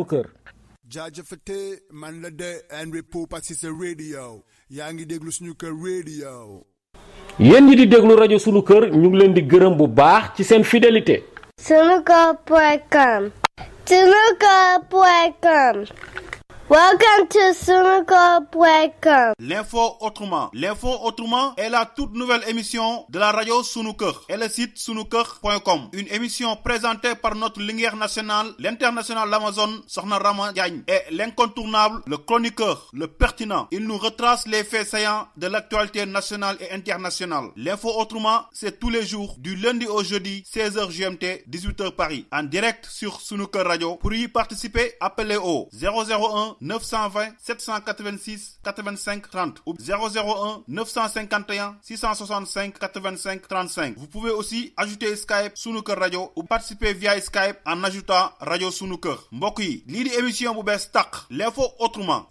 kër. jaajëfate man la de Henry Poupa Cissé radio yaa ngi déglu suñu kër radio. yéen ñi di déglu rajo sunu kër ñu ngi leen di gërëm bu baax ci seen fidélité. Sunuker.com. Sunuker.com. Welcome to Sunuker.com. L'info autrement. L'info autrement est la toute nouvelle émission de la radio Sunuker et le site sunuker.com. Une émission présentée par notre lumière nationale, l'international Amazon, Sokhna Rama Diagne, et l'incontournable, le chroniqueur, le pertinent. Il nous retrace les faits saillants de l'actualité nationale et internationale. L'info autrement, c'est tous les jours, du lundi au jeudi, 16h GMT, 18h Paris, en direct sur Sunuker Radio. Pour y participer, appelez au 001 920 786 85 30 ou 001 951 665 85 35. Vous pouvez aussi ajouter Skype Sunuker Radio ou participer via Skype en ajoutant Radio Sunuker. Mbokk yi lii di émission bu bees tàq l'info autrement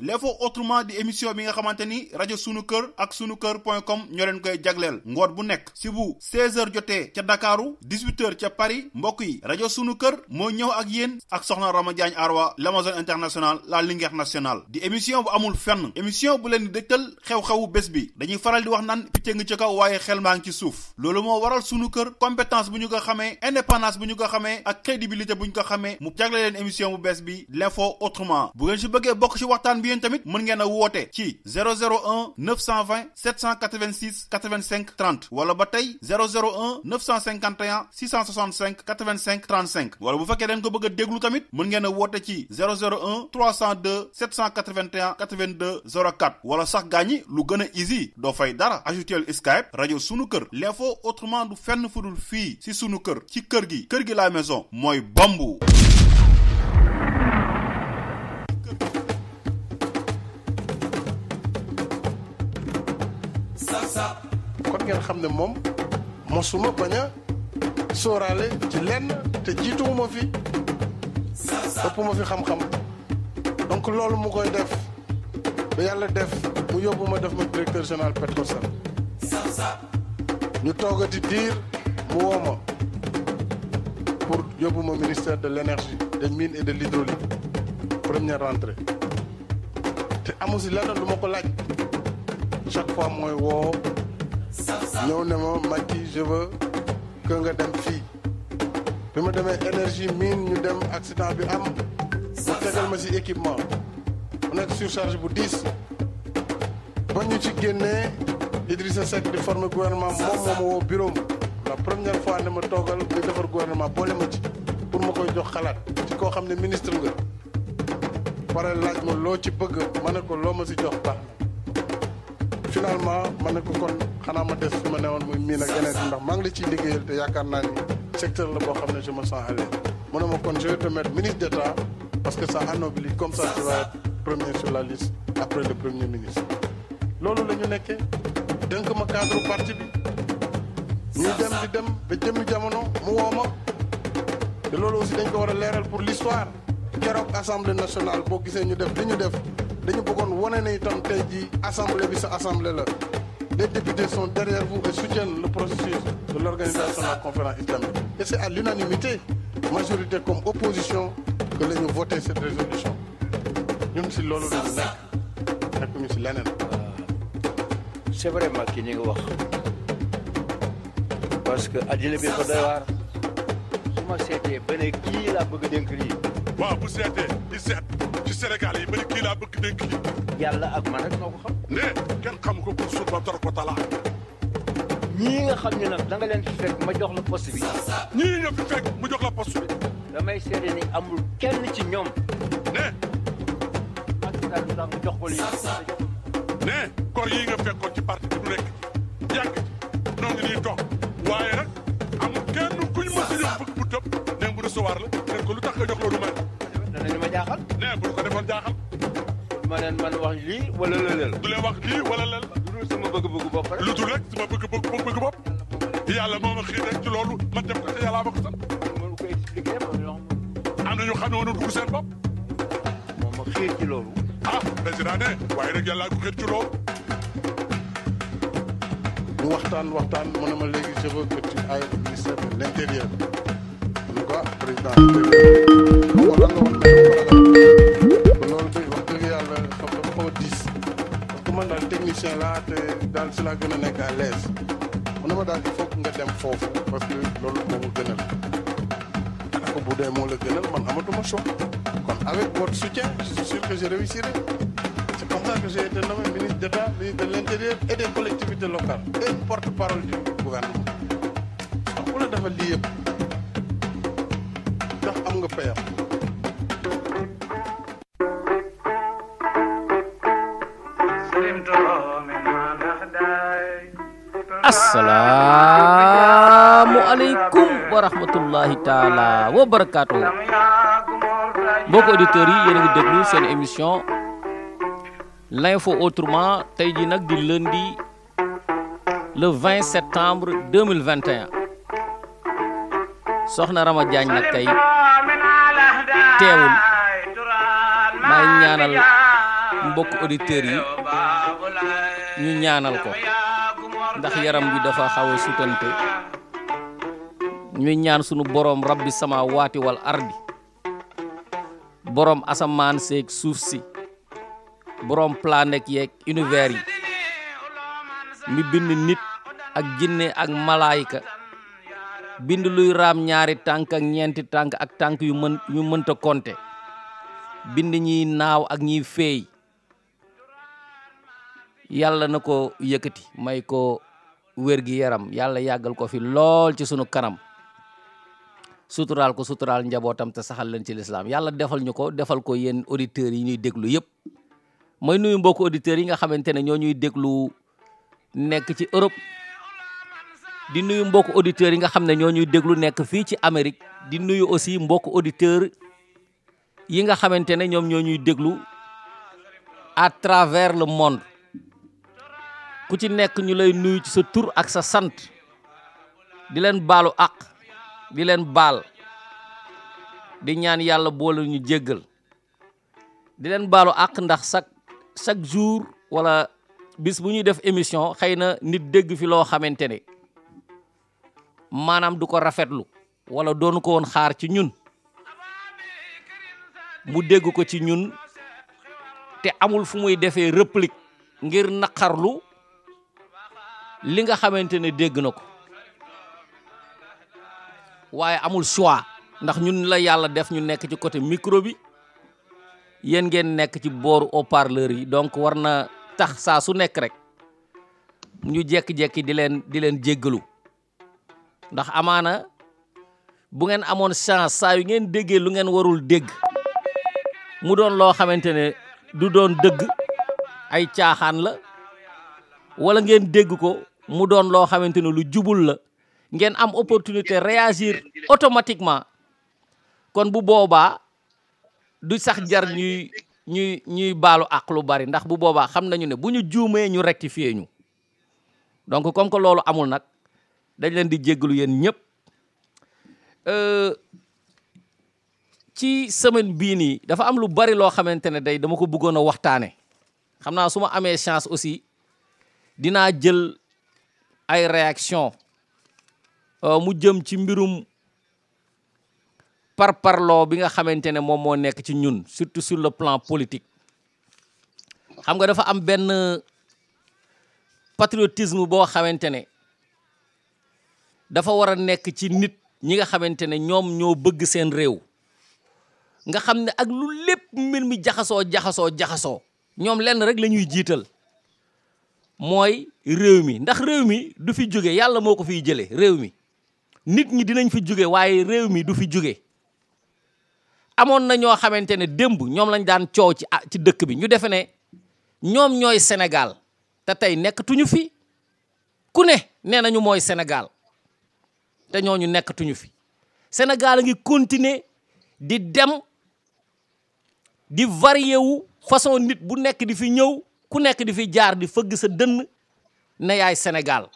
di émission bi nga xamante ni Radio Sunuker ak sunuker.com ñoo leen koy jagleel ngoot bu nekk si bu 16h jotee ca Dakaru 18h ca Paris. mbokk yi Radio Sunuker moo ñëw ak yéen ak Sokhna Rama Diagne Arwa l'Amazon international la Linguère nationale di émission bu amul fenn émission bu leen di dëgtal xew-xewu bés bi dañuy faral di wax naan picc ngi ci kaw waaye xel maa ngi ci suuf loolu moo waral Sunuker compétence bu ñu ko xamee indépendance bu ñu ko xamee ak crédibilité bu ñu ko xamee mu jagle leen émission bu bees bi l'info autrement. bu ngeen si bëggee bokk ci waxtaan bi yéen tamit mën ngeen a woote ci 001 920 786 85 30 wala ba tey 001 951 665 85 35 wala bu fekkee dañ ko bëgg a déglu tamit mën ngeen a woote ci 001 302 781 82 04 wala sax gaañi lu gën a easy doo fay dara ajoutel Skype rajo Sunuker. L'info autrement du fenn fudul fii si sunu kër ci kër gi la maison mooy bambu. kon ngeen xam ne moom mosuma bañ a sóoraale ci lenn te jiituwuma fi ëpp ma fi xam-xam donc loolu mu koy def ba yàlla def mu yóbbu ma def ma directeur général Petrosen ñu toogati diir mu woo ma pour yóbbu ma ministère de l'énergie des mines et de l'hydraulique première rentrée te amu si lenn lu ma ko laaj chaque fois mooy woo ñëw ne ma Macky je veux que nga dem fii bi ma demee énergie mine ñu dem accident bi am mu tegal ma si équipement mu nekk surcharge bu 10 ba ñu ci génnee Idrissa Seck di former gouvernement moom moo ma woo bureau la première fois ne ma toogal di defar gouvernement boole ma ci pour ma koy jox xalaat ci koo xam ne ministre nga pare laaj ma loo ci bëgg ma ne ko loo ma si jox baax na finalement ma ne ko kon xanaa ma des fi ma newoon muy miin ak yeneen ndax maa ngi la ciy liggéeyal te yaakaar naa ni secteur la boo xam ne je me sens à l'aise mu ne ma kon je vais te mettre ministre d'État parce que ça anoblit comme ça tu vas être premier sur la liste après le premier ministre. loolu la ñu nekkee dënk ma cadre parti bi ñuy dem di dem ba jëmmi jamono mu woo ma te loolu aussi dañ ko war a leeral pour l'histoire keroog assemblée nationale boo gisee ñu def li ñu def dañu bëggoon wane ne itam tey jii assemblée bi sa assemblée la les députés sont derrière vous et soutiennent le processus de l'organisation de la conférence islamique et c'est à l'unanimité majorité comme opposition que la ñu voté cette résolution ñun si loolu la ñu nekkuñu si leneen. c'est vraiment ki ñu ngi wax parce que addina bi ko doy waar su ma seetee ba ne kii laa bëgg dénk lii. waaw bu seetee di seet ci Sénégal yi ba ne kii laa bëgg dénk lii. yàlla ak man rek noo ko xam. ne kenn xam ko pour suuf ba dor ko talaa. ñii nga xam ne nag da nga leen fi fekk ma jox la poste bi. ñii nga fi fekk mu jox la poste bi. damay seede ni amul kenn ci ñoom. ne. Macky Sall du tax mu jox ko lii. ne kor yii nga fekkoon ci parti bi du nekk yàgg ci noo ngi nii toog waaye nag amul kenn kuñ mës a jox bëgg bu tëb ne bu recevoir la ne ko lu tax nga jox loolu man. danañu ma jaaxal. ne bu ko defoon jaaxal. ma leen man wax lii wala lëleel. du leen wax lii wala lël. lu dul sama bëgg-bëgg bopp rek. lu dul rek sama bëgg bopp. yàlla moo ma xiir rek ci loolu ma def ko te yàlla ma ko sant. mënu ko expliquer am na ñu xam ne woon dugg seen bopp. moom ma xiir ci loolu. ah président ne waaye nag yàlla ko xiir ci loolu. ñu waxtaan mu ne ma léegi je veux que tu ailles au ministère de l'intérieur. mu ne ko président intérieur xaw ma lan la woon mais dama ko ragal loolu de wax dëgg yàlla dafa xaw a diis parce que man daal technicien laa te daal si laa gën a nekk à l'aise mu ne ma daal il faut que nga dem foofu parce que loolu moo ma gënal ko bu dee moo la gënal man amatuma choix kon avec votre soutien je suis sûr que je réussirai. C'est comme ça que j'ai été nommé ministre d'État, ministre de l'Intérieur et des collectivités locales et porte-parole du gouvernement. Donc ku la defal lii yëpp ndax am nga payam. asalaamualeykum wa rahmatullahi taala wa barakaatu. mbokk auditeurs yi yéen a ngi déglu seen émission l'info autrement tey ji nag di lundi le 20 septembre 2021 soxna Rama Diagne nag tey teewul may ñaanal mbokk auditeurs yi ñu ñaanal ko ndax yaram bi dafa xaw a sutante ñuy ñaan sunu borom rabbi sama waati wal ardi borom asamaan seeg suuf si borom planète yeeg univers yi mi bind nit ak jinne ak malaayika bind luy raam ñaari tànk ak ñeenti tànk ak tànk yu mënta compter bind ñiy naaw ak ñiy feey yàlla na ko yëkkati may ko wér gi yaram yàlla yàggal ko fi lool ci sunu kanam suturaal ko suturaal njabootam te saxal leen ci lislaam yàlla defal ñu ko defal ko yéen auditeurs yi ñuy déglu yëpp mooy nuyu mbokku auditeurs yi nga xamante ne ñoo ñuy déglu nekk ci Europe di nuyu mbokku auditeurs yi nga xam ne ñoo ñuy déglu nekk fii ci Amérique di nuyu aussi mbokku auditeurs yi nga xamante ne ñoom ñoo ñuy déglu à travers le monde ku ci nekk ñu lay nuyu ci sa tur ak sa sant di leen baalu àq di leen baal di ñaan yàlla boole ñu jéggal di leen baalu àq ndax chaque jour wala bis bu ñuy def émission xëy na nit dégg fi loo xamante ne maanaam du ko rafetlu wala doonu ko woon xaar ci ñun mu dégg ko ci ñun te amul fu muy defee réplique ngir naqarlu li nga xamante ne dégg na ko waaye amul choix ndax ñun la yàlla def ñu nekk ci côté micro bi yéen ngeen nekk ci booru haut-parleur yi donc war na tax saa su nekk rek ñu jekki-jekki di leen jéggalu ndax amaana bu ngeen amoon chance saa yu ngeen déggee lu ngeen warul dégg mu doon loo xamante ne du doon dëgg ay caaxaan la wala ngeen dégg ko mu doon loo xamante ne lu jubul la ngeen am opportunité réagir automatiquement kon bu boobaa du sax jar ñuy baalu àq lu bari ndax bu boobaa xam nañu ne bu ñu juumee ñu rectifier ñu donc comme que loolu amul nag dañ leen di jéggalu yéen ñëpp ci semaine bii nii dafa am lu bari loo xamante ne day dama ko bëggoon a waxtaane xam naa su ma amee chance aussi dinaa jël ay réaction mu jëm ci mbirum parparloo bi nga xamante ne moom moo nekk ci ñun surtout sur le plan politique xam nga dafa am benn patriotisme boo xamante ne dafa war a nekk ci nit ñi nga xamante ne ñoom ñoo bëgg seen réew nga xam ne ak lu lépp mbir mi jaxasoo ñoom lenn rek la ñuy jiital mooy réew mi ndax réew mi du fi jóge yàlla moo ko fiy jëlee réew mi nit ñi dinañ fi jóge waaye réew mi du fi jóge amoon na ñoo xamante ne démb ñoom lañ daan coow ci dëkk bi ñu defe ne ñoom ñooy Sénégal te tey nekkatuñu fi ku ne nee nañu mooy Sénégal te ñooñu nekkatuñu fi Sénégal a ngi continuer di dem di varier wu façon nit bu nekk di fi ñëw ku nekk di fi jaar di fëgg sa dënn ne yaay Sénégal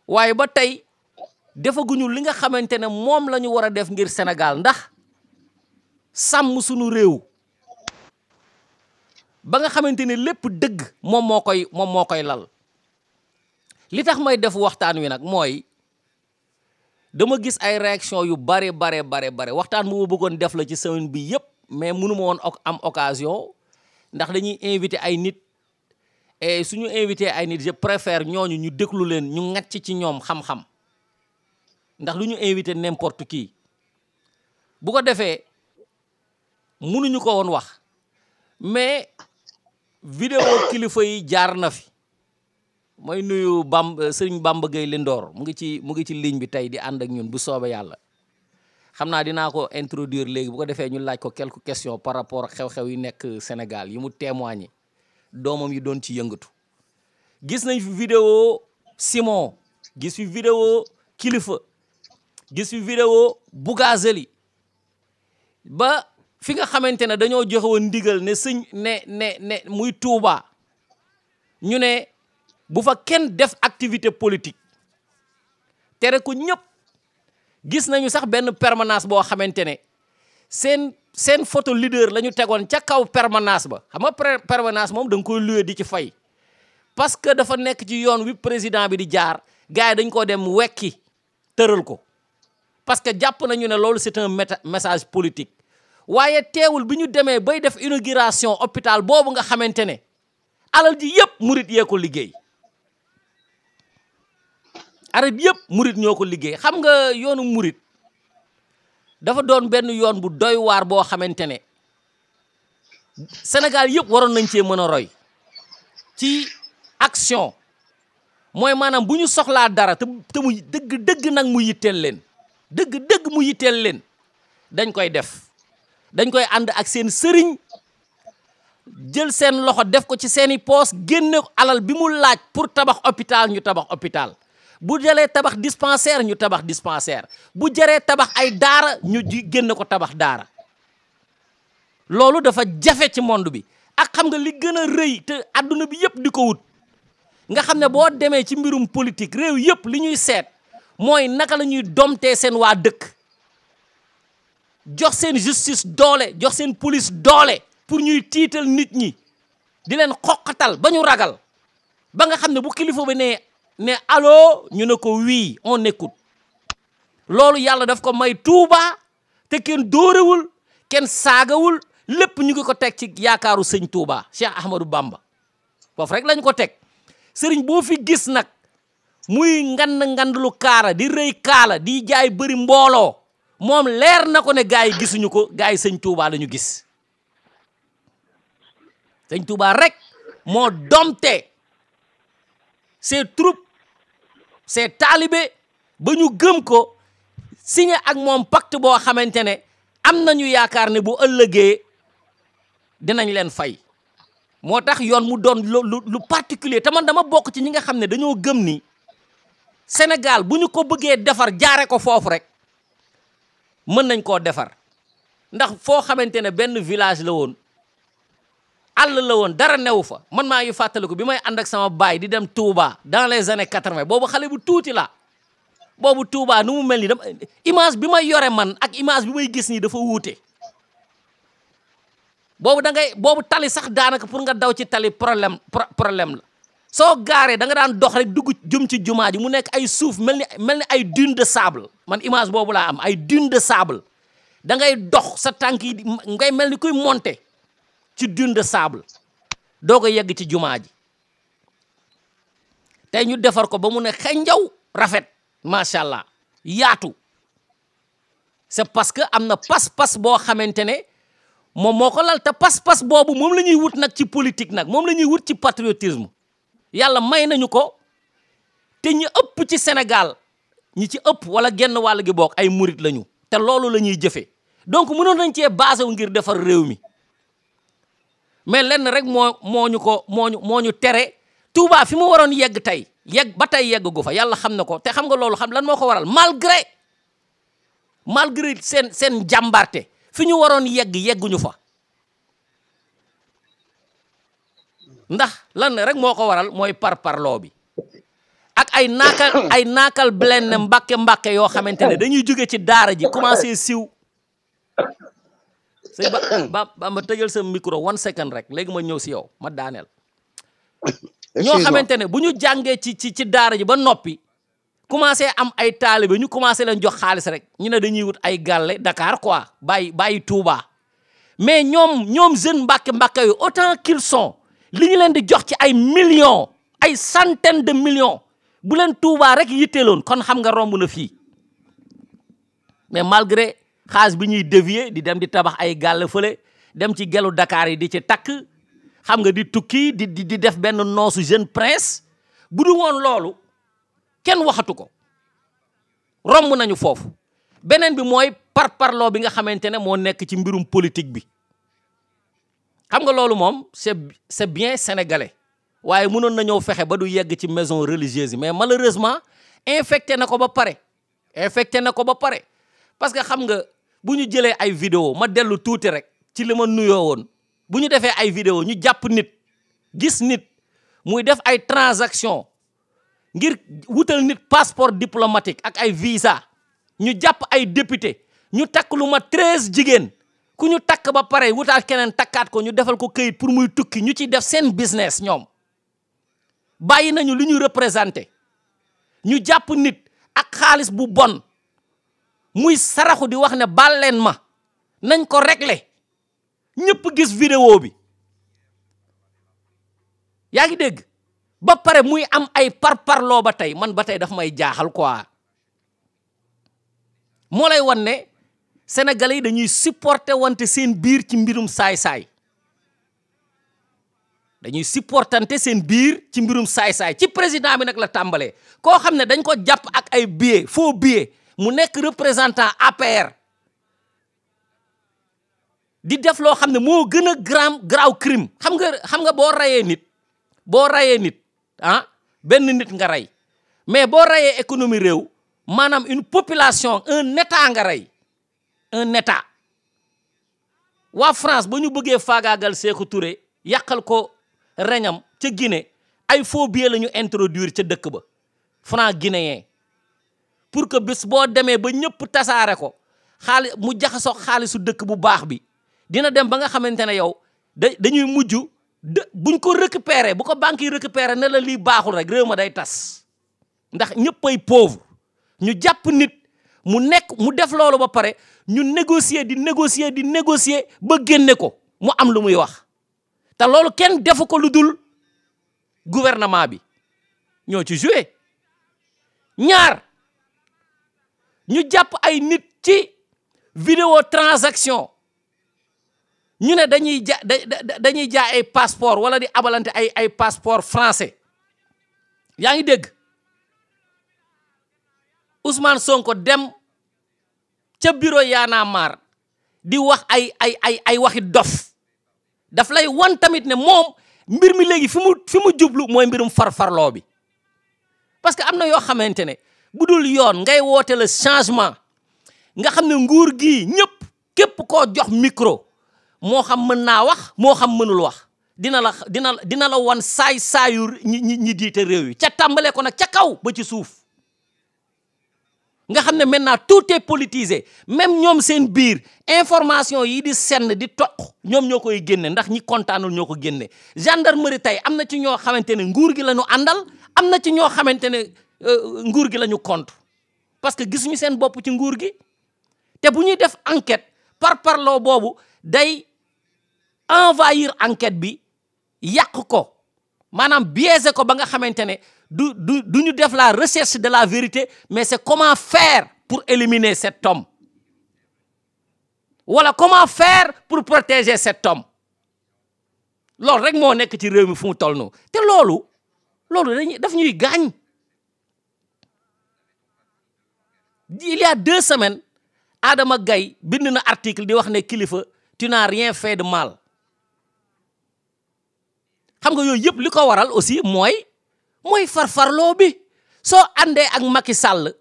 waaye ba tey defaguñu li nga xamante ne moom la ñu war a def ngir Sénégal ndax sàmm sunu réew ba nga xamante ne lépp dëgg moom moo koy lal li tax may def waxtaan wi nag mooy dama gis ay réaction yu bare waxtaan bu ma bëggoon def la ci semaine bi yëpp mais mënu ma woon am occasion ndax dañuy invité ay nit et suñu invité ay nit je préfère ñooñu ñu déglu leen ñu ngacc ci ñoom xam-xam ndax lu ñu invité n'importe qui bu ko defee mënuñu ko woon wax mais vidéo kilifa yi jaar na fi mooy nuyu Serigne Bamba Gueye Lindor mu ngi ci ligne bi tey di ànd ak ñun bu soobee yàlla xam naa dinaa ko introduire léegi bu ko defee ñu laaj ko quelques questions par rapport ak xew-xew yi nekk Sénégal yi mu témoigné doomam yi doon ci yëngatu gis nañ fi vidéo Simon gis fi vidéo kilifa gis fi vidéo Bougazeli ba fi nga xamante ne dañoo joxe woon ndigal ne sëñ ne muy Touba ñu ne bu fa kenn def activité politique tere ko ñëpp gis nañu sax benn permanence boo xamante ne seen photo leader la ñu tegoon ca kaw permanence ba xam nga permanence moom da nga koy loué di ci fay parce que dafa nekk ci yoon wi président bi di jaar gars yi dañ ko dem wekki tëral ko parce que jàpp nañu ne loolu c'est un message politique waaye teewul bi ñu demee bay def inauguration hôpital boobu nga xamante ne alal ji yëpp murit yee ko liggéey arab yëpp murit ñoo ko liggéey xam nga yoonu murit dafa doon benn yoon bu doy waar boo xamante ne Sénégal yëpp waroon nañ cee mën a roy ci action mooy maanaam bu ñu soxlaa dara te mu dëgg nag mu yitteel leen dëgg mu yitteel leen dañ koy def dañ koy ànd ak seen sëriñ jël seen loxo def ko ci seeni poos génne alal bi mu laaj pour tabax hôpital ñu tabax hôpital bu jëlee tabax dispensaire ñu tabax dispensaire bu jëree tabax ay daara ñu génne ko tabax daara loolu dafa jafe ci monde bi ak xam nga li gën a rëy te adduna bi yëpp di ko wut nga xam ne boo demee ci mbirum politique réew yëpp li ñuy seet mooy naka la ñuy domtee seen waa dëkk jox seen justice doole jox seen police doole pour ñuy tiital nit ñi di leen xoqatal ba ñu ragal ba nga xam ne bu kilifa ba ne allo ñu ne ko oui on écoute loolu yàlla daf ko may Touba te kenn dóorewul kenn saagawul lépp ñu ngi ko teg ci yaakaaru sëñ Touba Cheikh Ahmadou Bamba foofu rek lañ ko teg sëriñ boo fi gis nag muy ngandlu kaara di rëy kaala di jaay bëri mbooloo moom leer na ko ne gars yi gisuñu ko gars yi sëñ Touba la ñu gis sëñ Touba rek moo domte ses troupes ses talibés ba ñu gëm ko signé ak moom pacte boo xamante ne am nañu yaakaar ne bu ëllëgee dinañ leen fay moo tax yoon mu doon lu particulier te man dama bokk ci ñi nga xam ne dañoo gëm ni Sénégal bu ñu ko bëggee defar jaare ko foofu rek mën nañ koo defar ndax foo xamante ne benn village la woon àll la woon dara newu fa man maa ngi fàttaliku bi may ànd ak sama baay di dem Touba dans les années 80 boobu xale bu tuuti la boobu Touba nu mu mel ni image bi may yore man ak image bi may gis nii dafa wuute boobu tali sax daanaka pour nga daw ci tali problème la soo gaaree da nga daan dox rek dugg jëm ci jumaa ji mu nekk ay suuf mel ni ay dune de sable man image boobu laa am ay dune de sable da ngay dox sa tànk yi ngay mel ni kuy monter ci dune de sable doo ko yegg ci jumaa ji tey ñu defar ko ba mu ne xenjaw rafet macha allah yaatu c'est parce que am na pas-pas boo xamante ne moom moo ko lal te pas-pas boobu moom la ñuy wut nag ci politique nag moom la ñuy wut ci patriotisme yàlla may nañu ko te ñi ëpp ci Sénégal ñi ci ëpp wala genn wàll gi bokk ay murit lañu te loolu la ñuy jëfee donc mënoon nañ cee basé wu ngir defar réew mi mais lenn rek moo ñu tere Touba fi mu waroon yegg ba tey yegg gu fa yàlla xam na ko te xam nga loolu xam lan moo ko waral malgré seen jàmbarte fi ñu waroon yegguñu fa ndax lan rek moo ko waral mooy parparloo bi ak ay naakal blende mbàkke yoo xamante ne dañuy jóge ci daara ji commencé siw sëñ ba ma tëjal sa micro 1 second rek léegi ma ñëw si yow ma daaneel ñoo xamante ne bu ñu jàngee ci daara ji ba noppi commencé am ay taalibe ñu commencé leen jox xaalis rek ñu ne dañuy wut ay gàlle Dakar quoi bàyyi Touba mais ñoom jeune Mbàkke yu autant qu'ils sont li ñu leen di jox ci ay millions ay centaines de millions bu leen Touba rek yitteeloon kon xam nga romb na fii mais malgré xaalis bi ñuy dévier di dem di tabax ay gàlle fële dem ci gelu Dakar yi di ci takk xam nga di tukki di def benn noosu jeune prince bu du woon loolu kenn waxatu ko romb nañu foofu beneen bi mooy parparloo bi nga xamante ne moo nekk ci mbirum politique bi xam nga loolu moom c'est bien sénégalais waaye mënoon na ñëw fexe ba du yegg ci maison religieuse yi mais malheureusement infecté na ko ba pare parce que xam nga bu ñu jëlee ay vidéo ma dellu tuuti rek ci li ma nuyoo woon bu ñu defee ay vidéo ñu jàpp nit gis nit muy def ay transaction ngir wutal nit passeport diplomatique ak ay visa ñu jàpp ay député ñu takk lu ma 13 jigéen ku ñu takk ba pare wutaal keneen takkaat ko ñu defal ko këyit pour muy tukki ñu ci def seen business ñoom bàyyi nañu lu ñu représenté ñu jàpp nit ak xaalis bu bon muy saraxu di wax ne baal leen ma nañ ko régler ñëpp gis vidéo bi yaa ngi dégg ba pare muy am ay parparloo ba tey man ba tey daf may jaaxal quoi moo lay wan ne sénégalais yi dañuy supporter wante seen biir ci mbirum saay-saay dañuy supportante seen biir ci mbirum saay-saay ci président bi nag la tàmbalee koo xam ne dañ ko jàpp ak ay billets faux billets mu nekk représentant APR di def loo xam ne moo gën a graaw crime xam nga boo rayee nit benn nit nga rey mais boo rayee économie réew maanaam une population un état nga rey un état waa France ba ñu bëggee faagaagal Sékou Touré yàqal ko reñam ca Guinée ay faux billets la ñu introduire ca dëkk ba franc guinéen pour que bés boo demee ba ñëpp tasaare ko mu jaxasoo xaalisu dëkk bu baax bi dina dem ba nga xamante ne yow dañuy mujj buñ ko récupérer bu ko banque yi récupérer ne la lii baaxul rek réew ma day tas ndax ñëppay pauvre ñu jàpp nit mu def loolu ba pare ñu négocier di négocier ba génne ko mu am lu muy wax te loolu kenn defu ko lu dul gouvernement bi ñoo ci joué ñaar ñu jàpp ay nit ci vidéo transaction ñu ne dañuy jaay ay passeport wala di abalante ay passeport français yaa ngi dégg Ousmane Sonko dem ca bureau Y'en a marre di wax ay waxi dof daf lay wan tamit ne moom mbir mi léegi fi mu jublu mooy mbirum farfarloo bi parce que am na yoo xamante ne bu dul yoon ngay woote le changement nga xam ne nguur gi ñëpp képp koo jox micro moo xam mën naa wax moo xam mënul wax dina la wan saayu ñi diite réew yi ca tàmbale ko nag ca kaw ba ci suuf nga xam ne maintenant tout est politisé même ñoom seen biir information yi di senn di toq ñoom ñoo koy génne ndax ñi kontaanul ñoo ko génne gendarmerie tey am na ci ñoo xamante ne nguur gi la ñu àndal am na ci ñoo xamante ne nguur gi la ñu contre parce que gisuñu seen bopp ci nguur gi te bu ñuy def enquête parparloo boobu day envahir enquête bi yàq ko maanaam biaisé ko ba nga xamante ne du ñu def la recherche de la vérité mais c'est comment faire pour éliminer cet homme wala comment faire pour protéger cet homme loolu rek moo nekk ci réew mi fu mu toll noonu te loolu daf ñuy gaañ. Il y a 2 semaines Adama Gaye bind na article di wax ne kilifa tu n'as rien fait de mal xam nga yooyu yëpp li ko waral aussi mooy farfarloo bi soo àndee ak Macky Sall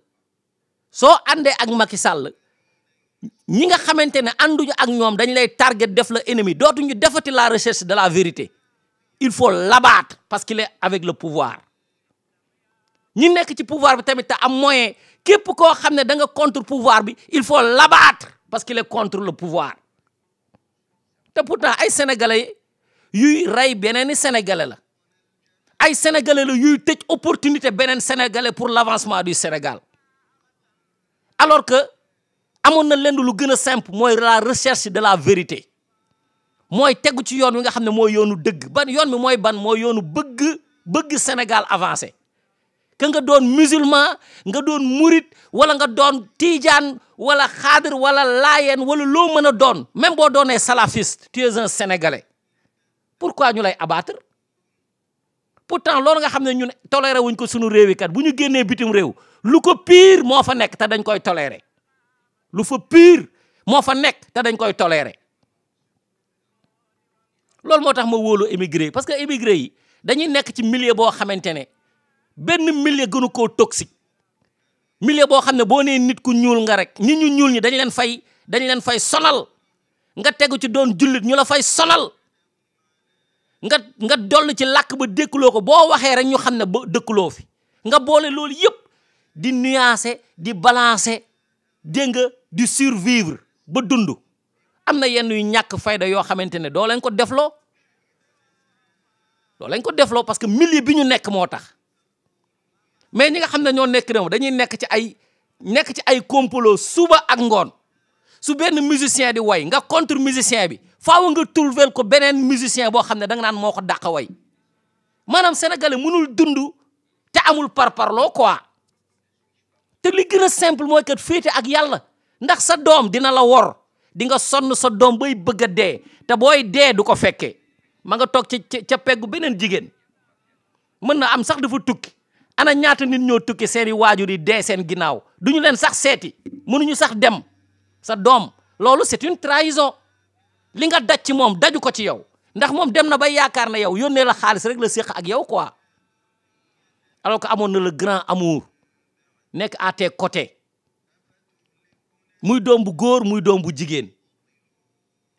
ñi nga xamante ne ànduñu ak ñoom dañ lay target def la ennemi dootuñu defati la recherche de la vérité il faut l'abattre parce qu'il est avec le pouvoir ñi nekk ci pouvoir bi tamit te am moyen képp koo xam ne da nga contre pouvoir bi il faut l'abattre parce qu'il est contre le pouvoir te pourtant ay sénégalais yuy rey beneen i sénégalais la ay sénégalais la yuy tëj opportunité beneen sénégalais pour l'avancement du Sénégal alors que amoon na lenn lu gën a simple mooy la recherche de la vérité mooy tegu ci yoon wi nga xam ne mooy yoonu dëgg ban yoon mi mooy ban mooy yoonu bëgg Sénégal avancé que nga doon musulman nga doon murit wala nga doon tijaan wala xaadir wala laayeen wala loo mën a doon même boo doonee salafiste tu es un sénégalais pourquoi ñu lay abattre pourtant loolu nga xam ne ñun toléré wuñ ko sunu réew yi kat bu ñu génnee bitim réew lu ko pire moo fa nekk te dañ koy toléré lu fa pire moo fa nekk te dañ koy toléré loolu moo tax ma wóolu émigré parce que émigré yi dañuy nekk ci milieu boo xamante ne benn milieu gënu koo toxique milieu boo xam ne boo nee nit ku ñuul nga rek nit ñu ñuul ñi dañ leen fay sonal nga tegu ci doon jullit ñu la fay sonal nga doll ci làkk ba dékkuloo ko boo waxee rek ñu xam ne ba dëkkuloo fi nga boole loolu yëpp di nuancer di balancer dégg nga di survivre ba dund am na yenn yu ñàkk fayda yoo xamante ne doo leen ko defloo parce que milieu bi ñu nekk moo tax mais ñi nga xam ne ñoo nekk réew dañuy nekk ci ay complot suba ak ngoon su benn musicien di way nga contre musicien bi faaw nga trouver ko beneen musicien boo xam ne da nga naan moo ko dàq way maanaam sénégalais mënul dund te amul parparloo quoi te li gën a simple mooy kat féete ak yàlla ndax sa doom dina la wor di nga sonn sa doom bay bëgg a dee te booy dee du ko fekkee ma nga toog ca peggu beneen jigéen mën na am sax dafa tukki ana ñaata nit ñoo tukki seeni waajur yi dee seen ginnaaw duñu leen sax seeti mënuñu sax dem sa doom loolu c'est une trahison li nga daj ci moom daju ko ci yow ndax moom dem na ba yaakaar na yow yónnee la xaalis rek la séq ak yow quoi alors que amoon na le grand amour nekk à tes côtés muy doom bu góor muy doom bu jigéen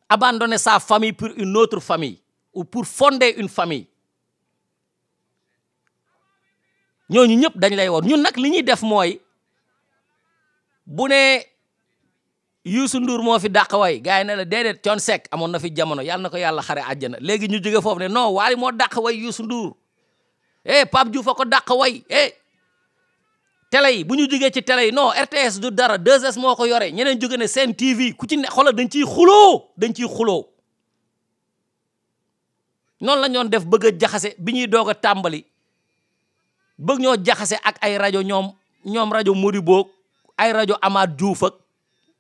abandonner sa famille pour une autre famille ou pour fonder une famille ñooñu ñëpp dañ lay woon ñun nag li ñuy def mooy bu ne Youssou Ndour moo fi dàq way gars yi ne la déedéet Thione Seck amoon na fi jamono yàlla na ko yàlla xare àjjana léegi ñu jóge foofu ne non Wally moo dàq way Youssou Ndour Pape Diouf a ko dàq way télé yi bu ñu jógee ci télé yi non RTS du dara 2S moo ko yore ñeneen jóge ne Sen TV ku ci ne xoolal dañ ciy xuloo noonu la ñoon def bëgg a jaxase bi ñuy doog a tàmbali bëgg ñoo jaxase ak ay rajo ñoom rajo Modibo ay rajo Amath Diouf ak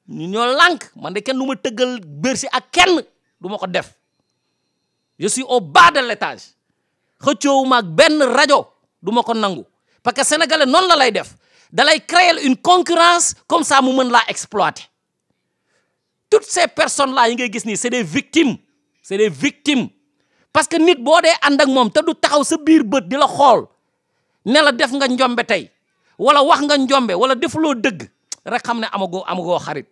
ñoo lànk man de kenn du ma tëggal Bercy ak kenn du ma ko def je suis au bas de l'étage xëccoowuma ak benn rajo du ma ko nangu parce que sénégalais noonu la lay def da lay créer une concurrence comme ça mu mën laa exploiter toutes ces personnes là yi ngay gis nii c'est des victimes parce que nit boo dee ànd ak moom te du taxaw sa biir bët di la xool ne la def nga njombe tey wala wax nga njombe wala defuloo dëgg rek xam ne amagoo xarit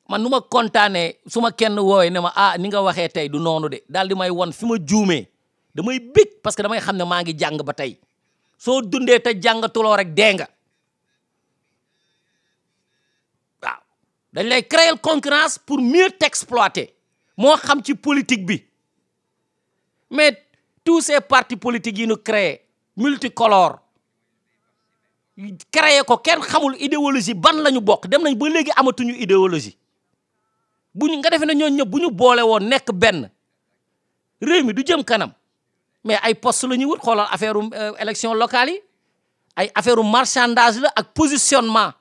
man nu ma kontaanee su ma kenn wooye ne ma ni nga waxee tey du noonu de daal di may won fi ma juumee damay bég parce que damay xam ne maa ngi jàng ba tey soo dundee te jàngatuloo rek dee nga waaw dañ lay créer concurrence pour mieux t'exploiter moo xam ci politique bi mais tous ces partis politiques yi ñu créé multicolore créé ko kenn xamul idéologie ban la ñu bokk dem nañ ba léegi amatuñu idéologie nga defee ne ñooñu ñëpp bu ñu boole woon nekk benn réew mi du jëm kanam mais ay poste la ñuy wut xoolal affaire élection locale yi ay affaire marchandage la ak positionnement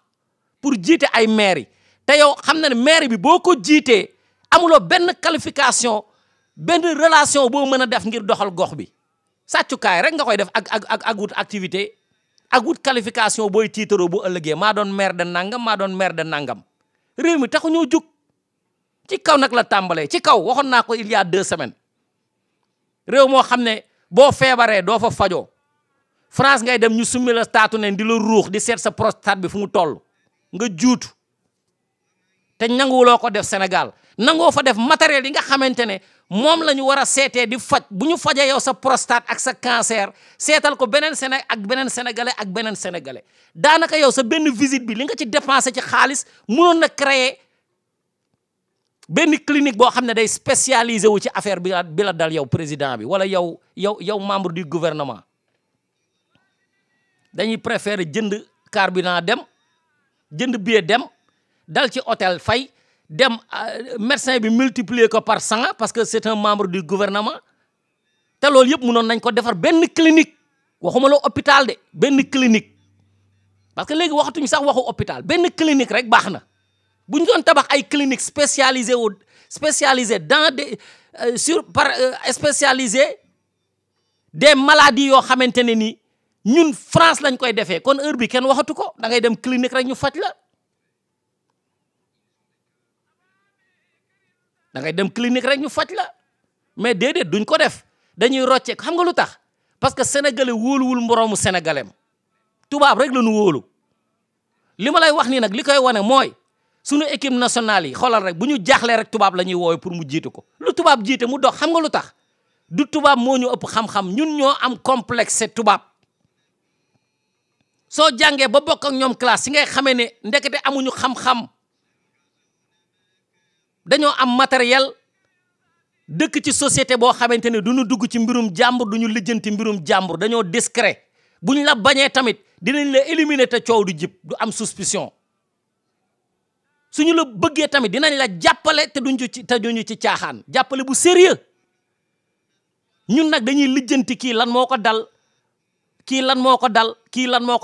pour jiite ay maire yi te yow xam na ne maire bi boo ko jiitee amuloo benn qualification benn relation boo mën a def ngir doxal gox bi sàccukaay rek nga koy def ak wut activité ak wut qualification booy tiitaroo bu ëllëgee maa doon maire de nangam réew mi taxu ñoo jug ci kaw nag la tàmbalee ci kaw waxoon naa ko il y a 2 semaines réew moo xam ne boo feebaree doo fa fajoo France ngay dem ñu summi la taatu ne di la ruux di seet sa prostate bi fu mu toll nga juutu te nanguwuloo ko def Sénégal nangoo fa def matériel yi nga xamante ne moom la ñu war a seetee di faj bu ñu fajee yow sa prostate ak sa cancer seetal ko beneen sénégalais daanaka yow sa benn visite bi li nga ci dépensé ci xaalis mënoon na créer benn clinique boo xam ne day spécialisé wu ci affaire bi la dal yow président bi wala yow membre du gouvernement. dañuy préférer jënd carburant dem jënd billet dem dal ci hôtel fay dem médecin bi multiplier ko par 100 parce que c'est un membre du gouvernement te loolu yëpp mënoon nañ ko defar benn clinique waxuma la hôpital de benn clinique parce que léegi waxatuñu sax waxu hôpital benn clinique rek baax na bu ñu doon tabax ay clinique spécialisé dans des spécialisé des maladies yoo xamante ne ni ñun France lañ koy defee kon heure bi kenn waxatu ko da ngay dem clinique rek ñu faj la da ngay dem clinique rek ñu faj la mais déedéet duñ ko def dañuy rocce xam nga lu tax parce que sénégalais wóoluwul moroomu sénégalais tubaab rek la ñu wóolu li ma lay wax nii nag li koy wane mooy sunu équipe nationale yi xoolal rek bu ñu jaaxlee rek tubaab la ñuy woowe pour mu jiite ko lu tubaab jiite mu dox xam nga lu tax du tubaab moo ñu ëpp xam-xam ñun ñoo am complexe tubaab soo jàngee ba bokk ak ñoom classe si ngay xamee ne ndekete amuñu xam-xam dañoo am matériel dëkk ci société boo xamante ne duñu dugg ci mbirum jàmbur duñu lijjanti mbirum jàmbur dañoo discret buñ la bañee tamit dinañ la éliminer te coow du jib du am suspicion suñu la bëggee tamit dinañ la jàppale te duñu ci caaxaan jàppale bu sérieux ñun nag dañuy lijjanti kii lan moo ko dal kii lan moo ko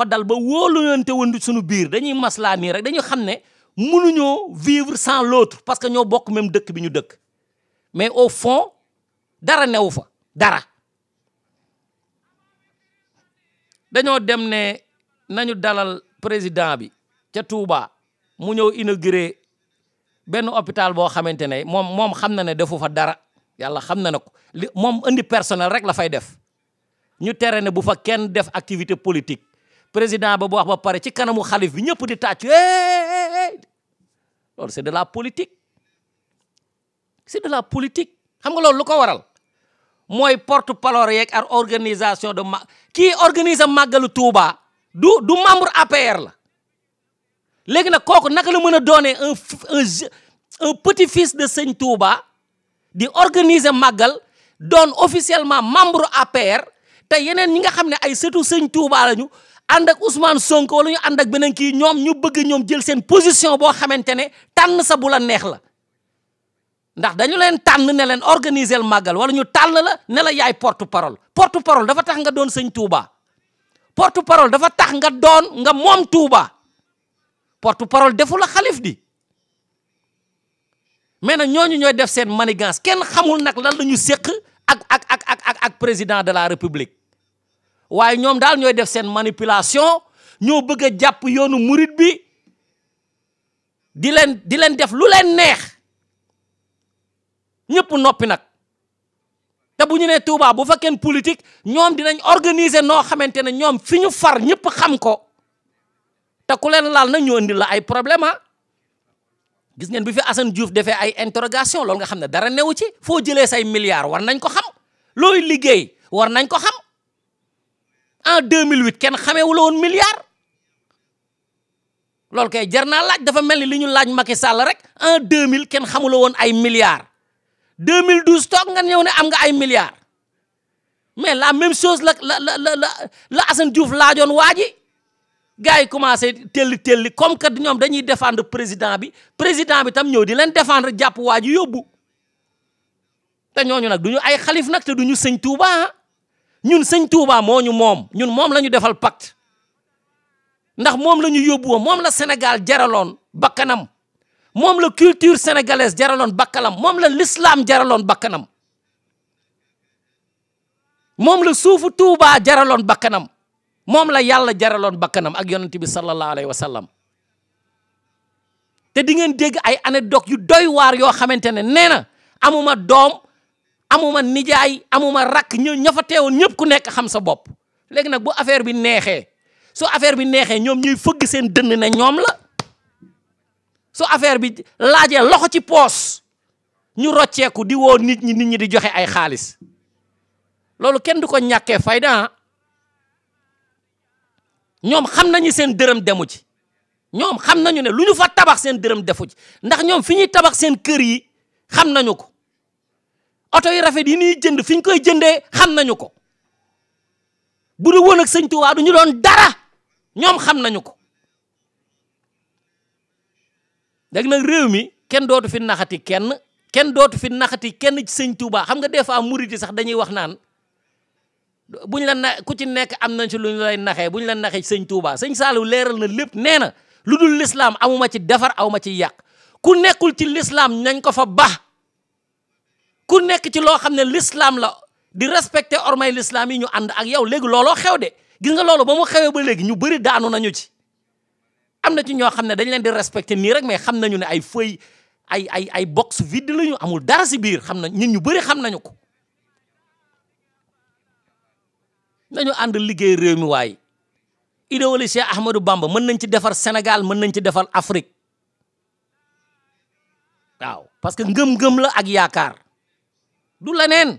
dal ba wóolunante woon suñu biir dañuy maslaa nii rek dañuy xam ne mënuñoo vivre sans l'autre parce que ñoo bokk même dëkk bi ñu dëkk mais au fond dara newu fa dara dañoo dem ne nañu dalal président bi ca Touba mu ñëw inauguré benn hôpital boo xamante ne moom xam na ne defu fa dara yàlla xam na ne ko moom indi personnel rek la fay def ñu tere ne bu fa kenn def activité politique président ba bu wax ba pare ci kanamu xalif bi ñëpp di tàccu loolu c'est de la politique xam nga loolu lu ko waral mooy porte-parole yeeg ak organisation de kii organiser màggalu Touba du membre APR la léegi nag kooku naka la mën a doonee un petit-fils de Sëñ Touba di organiser màggal doon officiellement membre APR te yeneen ñi nga xam ne ay sëtu Sëñ Touba lañu ànd ak Ousmane Sonko wala ñu ànd ak beneen kii ñu bëgg ñoom jël seen position boo xamante ne tànn sa bu la neex la ndax dañu leen tànn ne leen organiser le màggal wala ñu tànn la ne la yaay porte-parole dafa tax nga doon Sëñ Touba porte-parole dafa tax nga moom Touba porte-parole defu la xalif di mais nag ñooñu ñooy def seen manigance kenn xamul nag lan la ñu séq ak président de la république waaye ñoom daal ñooy def seen manipulation ñoo bëgg a jàpp yoonu murit bi di leen def lu leen neex ñëpp noppi nag te bu ñu nee Touba bu fa kenn politique ñoom dinañ organiser noo xamante ne ñoom fi ñu far ñëpp xam ko te ku leen laal nag ñu indi la ay problème gis ngeen bi fi Assane Diouf defee ay interrogation loolu nga xam ne dara newu ci foo jëlee say milliards war nañ ko xam looy liggéey war nañ ko xam en 2008 kenn xameewu la woon milliard loolu kay jar naa laaj dafa mel ni li ñu laaj Macky Sall rek en 2000 kenn xamula woon ay milliards 2012 toog nga ñëw ne am nga ay milliards mais la même chose la Assane Diouf laajoon waa ji gars yi commencé telli comme que ñoom dañuy défendre président bi tam ñëw di leen défendre jàpp waa ji yóbbu te ñooñu nag duñu ay xalif nag te duñu Sëñ Touba ñun Sëñ Touba moo ñu moom ñun moom la ñu defal pacte ndax moom la ñu yóbbu woon moom la Sénégal jaraloon bakkanam moom la culture sénégalaise jaraloon bakkanam moom la l'islam jaraloon bakkanam moom la suufu Touba jaraloon bakkanam moom la yàlla jaraloon bakkanam ak yonent bi sallallahu alayhi wa sallam te di ngeen dégg ay anecdote yu doy waar yoo xamante ne nee na amuma doom amuma nijaay amuma rakk ña fa teewoon ñëpp ku nekk xam sa bopp léegi nag bu affaire bi neexee su affaire bi neexee ñoom ñuy fëgg seen dënn ne ñoom la su affaire bi laajee loxo ci poos ñu rocceeku di woo nit ñi di joxe ay xaalis loolu kenn du ko ñàkkee fayda ñoom xam nañu seen dërëm demu ci ñoom xam nañu ne lu ñu fa tabax seen dërëm defu ci ndax ñoom fi ñuy tabax seen kër yi xam nañu ko oto yi rafet yi ñuy jënd fi ñu koy jëndee xam nañu ko bu du woon ak sëñ Tuubaa du ñu doon dara ñoom xam nañu ko léegi nag réew mi kenn dootu fi naxati kenn dootu fi naxati kenn ci sëñ Tuubaa xam nga des fois murit yi sax dañuy wax naan buñ la ku ci nekk am nañ ci lu ñu lay naxee buñ la naxee ci sëñ Tuubaa sëñ Saliou leeral na lépp nee na lu dul lislaam amuma ci defar awma ci yàq ku nekkul ci lislaam nañ ko fa baax ku nekk ci loo xam ne lislaam la di respecter ormay lislaam yi ñu ànd ak yow léegi looloo xew de gis nga loolu ba mu xewee ba léegi ñu bëri daanu nañu ci am na ci ñoo xam ne dañ leen di respecter nii rek mais xam nañu ne ay feuille ay box vide la ñu amul dara si biir xam nañ nit ñu bëri xam nañu ko nañu ànd liggéey réew mi waaye idéologie Cheikh Ahmadou Bamba mën nañ ci defar Sénégal mën nañ ci defar Afrique waaw parce que ngëm-ngëm la ak yaakaar du leneen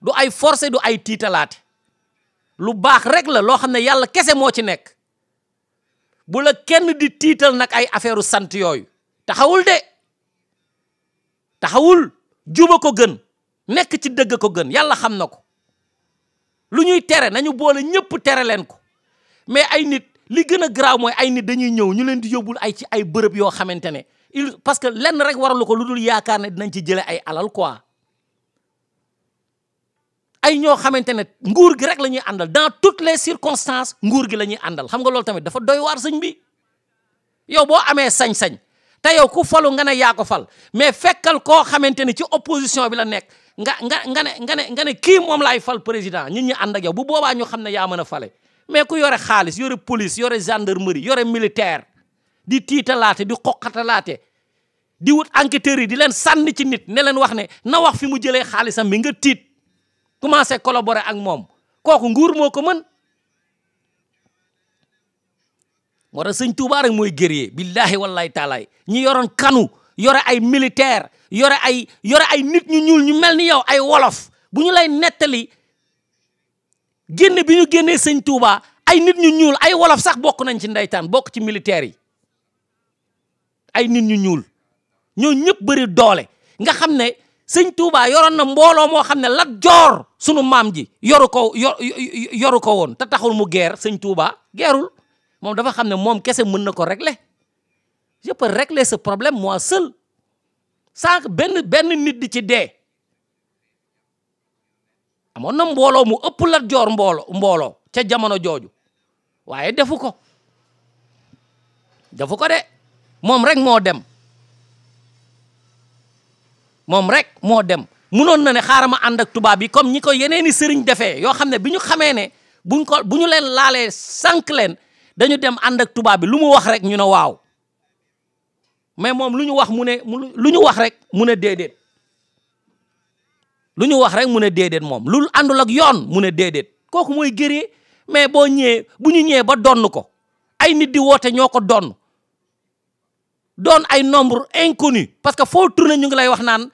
du ay forcé du ay tiitalaate lu baax rek la loo xam ne yàlla kese moo ci nekk bu la kenn di tiital nag ay affaire sant yooyu taxawul de taxawul juba ko gën nekk ci dëgg ko gën yàlla xam na ko lu ñuy tere nañu boole ñëpp tere leen ko mais ay nit li gën a garaaw mooy ay nit dañuy ñëw ñu leen di yóbbul ay ci ay bërëb yoo xamante ne parce que lenn rek waralu ko lu dul yaakaar ne dinañ ci jële ay alal quoi ay ñoo xamante ne nguur gi rek la ñuy àndal dans toutes les circonstances nguur gi la ñuy àndal xam nga loolu tamit dafa doy waar sëñ bi yow boo amee sañ-sañ te yow ku falu nga ne yaa ko fal mais fekkal koo xamante ne ci opposition bi la nekk nga ne kii moom laay fal président ñun ñi ànd ak yow bu boobaa ñu xam ne yaa mën a fale mais ku yore xaalis yore police yore gendarmerie yore militaire di tiitalaate di xoqatalaate di wut enquêteurs yi di leen sànni ci nit ne leen wax ne na wax fi mu jëlee xaalisam bi nga tiit commencé collaborer ak moom kooku nguur moo ko mën moo tax sëñ Tuubaa rek mooy guerrier billahi wallahi taalaay ñi yoroon kanu yore ay militaire yore ay nit ñu ñuul ñu mel ni yow ay wolof bu ñu lay nettali génne bi ñu génnee sëñ Tuubaa ay nit ñu ñuul ay wolof sax bokk nañ ci ndeytaan bokk ci militaire yi ay nit ñu ñuul ñoo ñëpp bëri doole nga xam ne sëñ Tuubaa yoroon na mbooloo moo xam ne Lat Joor sunu maam ji yoru ko woon te taxul mu guerre sëñ Tuubaa guerrul moom dafa xam ne moom kese mën na ko régler je peux régler ce problème moi seul sans benn nit di ci dee amoon na mbooloo mu ëpp Lat Joor mbooloo ca jamono jooju waaye defu ko de moom rek moo dem munoon na ne xaaral ma ànd ak tubaab yi comme ñi ko yeneeni sëriñ defee yoo xam ne bi ñu xamee ne bu ñu leen laalee sànq leen dañu dem ànd ak tubaab bi lu mu wax rek ñu ne waaw mais moom lu ñu wax rek mu ne déedéet lu ñu wax rek mu ne déedéet moom lu àndul ak yoon mu ne déedéet kooku mooy guerrier mais bu ñu ñëwee ba donn ko ay nit di woote ñoo ko doon ay nombre inconnu parce que foo tourné ñu ngi lay wax naan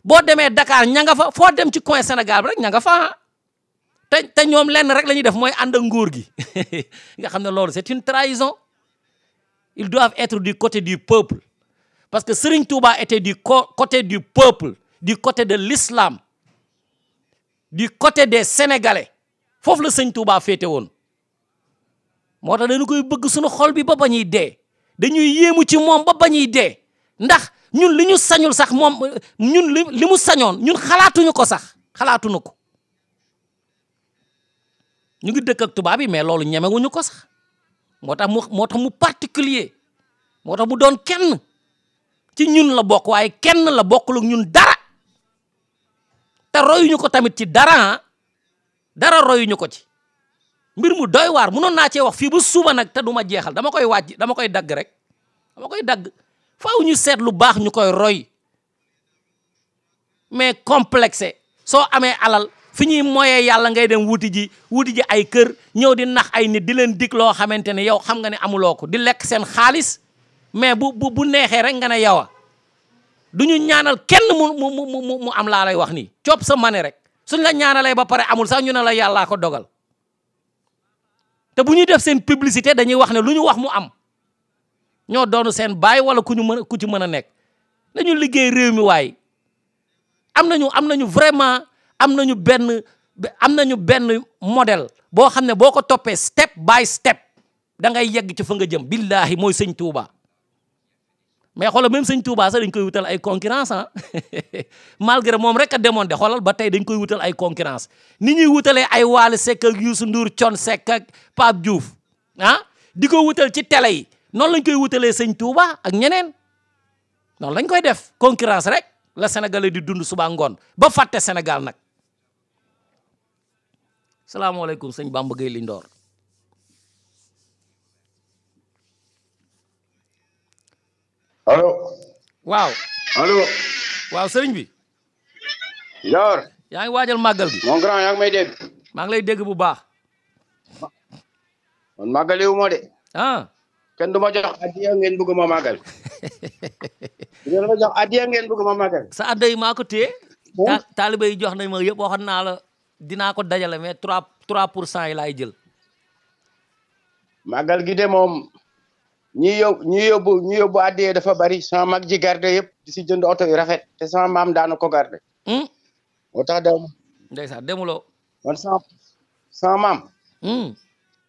boo demee Dakar ña nga fa foo dem ci coin Sénégal bi rek ña nga fa te ñoom lenn rek la ñuy def mooy ànd ak nguur gi nga xam ne loolu c'est une trahison ils doivent être du côté du peuple parce que Serigne Touba était du côté du peuple du côté de l'islam du côté des Sénégalais foofu la Serigne Touba féete woon moo tax dañu koy bëgg suñu xol bi ba bañuy dee dañuy yéemu ci moom ba bañuy dee ndax ñun li ñu sañul sax moom ñun li mu sañoon ñun xalaatuñu ko sax xalaatuñu ko ñu ngi dëkk ak tubaab yi mais loolu ñemewuñu ko sax moo tax mu particulier moo tax mu doon kenn ci ñun la bokk waaye kenn la bokkul ak ñun dara te royuñu ko tamit ci dara royuñu ko ci mbir mu doy waar munoon naa cee wax fii ba suba nag te du ma jeexal dama koy dagg rek faaw ñu seet lu baax ñu koy roy mais complexé soo amee alal fi ñuy moyee yàlla ngay dem wuti ji ay kër ñëw di nax ay nit di leen dig loo xamante ne yow xam nga ne amuloo ko di lekk seen xaalis mais bu neexee rek nga ne yow du ñu ñaanal kenn mu am laa lay wax nii coop sa mane rek suñ la ñaanalee ba pare amul sax ñu ne la yàllaa ko dogal te bu ñuy def seen publicité dañuy wax ne lu ñu wax mu am ñoo doonu seen baay wala ku ci mën a nekk nañu liggéey réew mi waay am nañu vraiment am nañu benn modèle boo xam ne boo ko toppee step by step da ngay yegg ci fa nga jëm billahi mooy sëñ Touba mais xoolal même sëñ Touba sax dañ koy wutal ay concurrence ah malgré moom rek a demoon de xoolal ba tey dañ koy wutal ay concurrence ni ñuy wutalee ay Wally Seck ak Youssou Ndour Thione Seck ak Pape Diouf ah di ko wutal ci télé yi noonu lañ koy wutalee sëñ Touba ak ñeneen noonu lañ koy def concurrence rek la Sénégalais di dund suba ngoon ba fàtte Sénégal nag salaamaaleykum sëñ Bamba Gueye Lindoor allo. waaw. allo. waaw sëriñ bi. Ndior. yaa ngi waajal màggal gi. mon grand yaa ngi may dégg. maa ngi lay dégg bu baax. man màggaliwu ma de. ah. kenn du ma jox addiya ngeen bëgg ma màggal. ngeen ma jox addiya ngeen bëgg ma màggal. sa adda yi maa ko téye. taaliba yi jox nañ ma yëpp waxoon naa la dinaa ko dajale mais 3% yi laay jël. màggal gi de moom. ñi yóbbu addiya dafa bari sama mag ji garde yëpp di si jënd oto yu rafet te sama maam daana ko garde. moo tax dem. ndeysaan demuloo. man sama maam.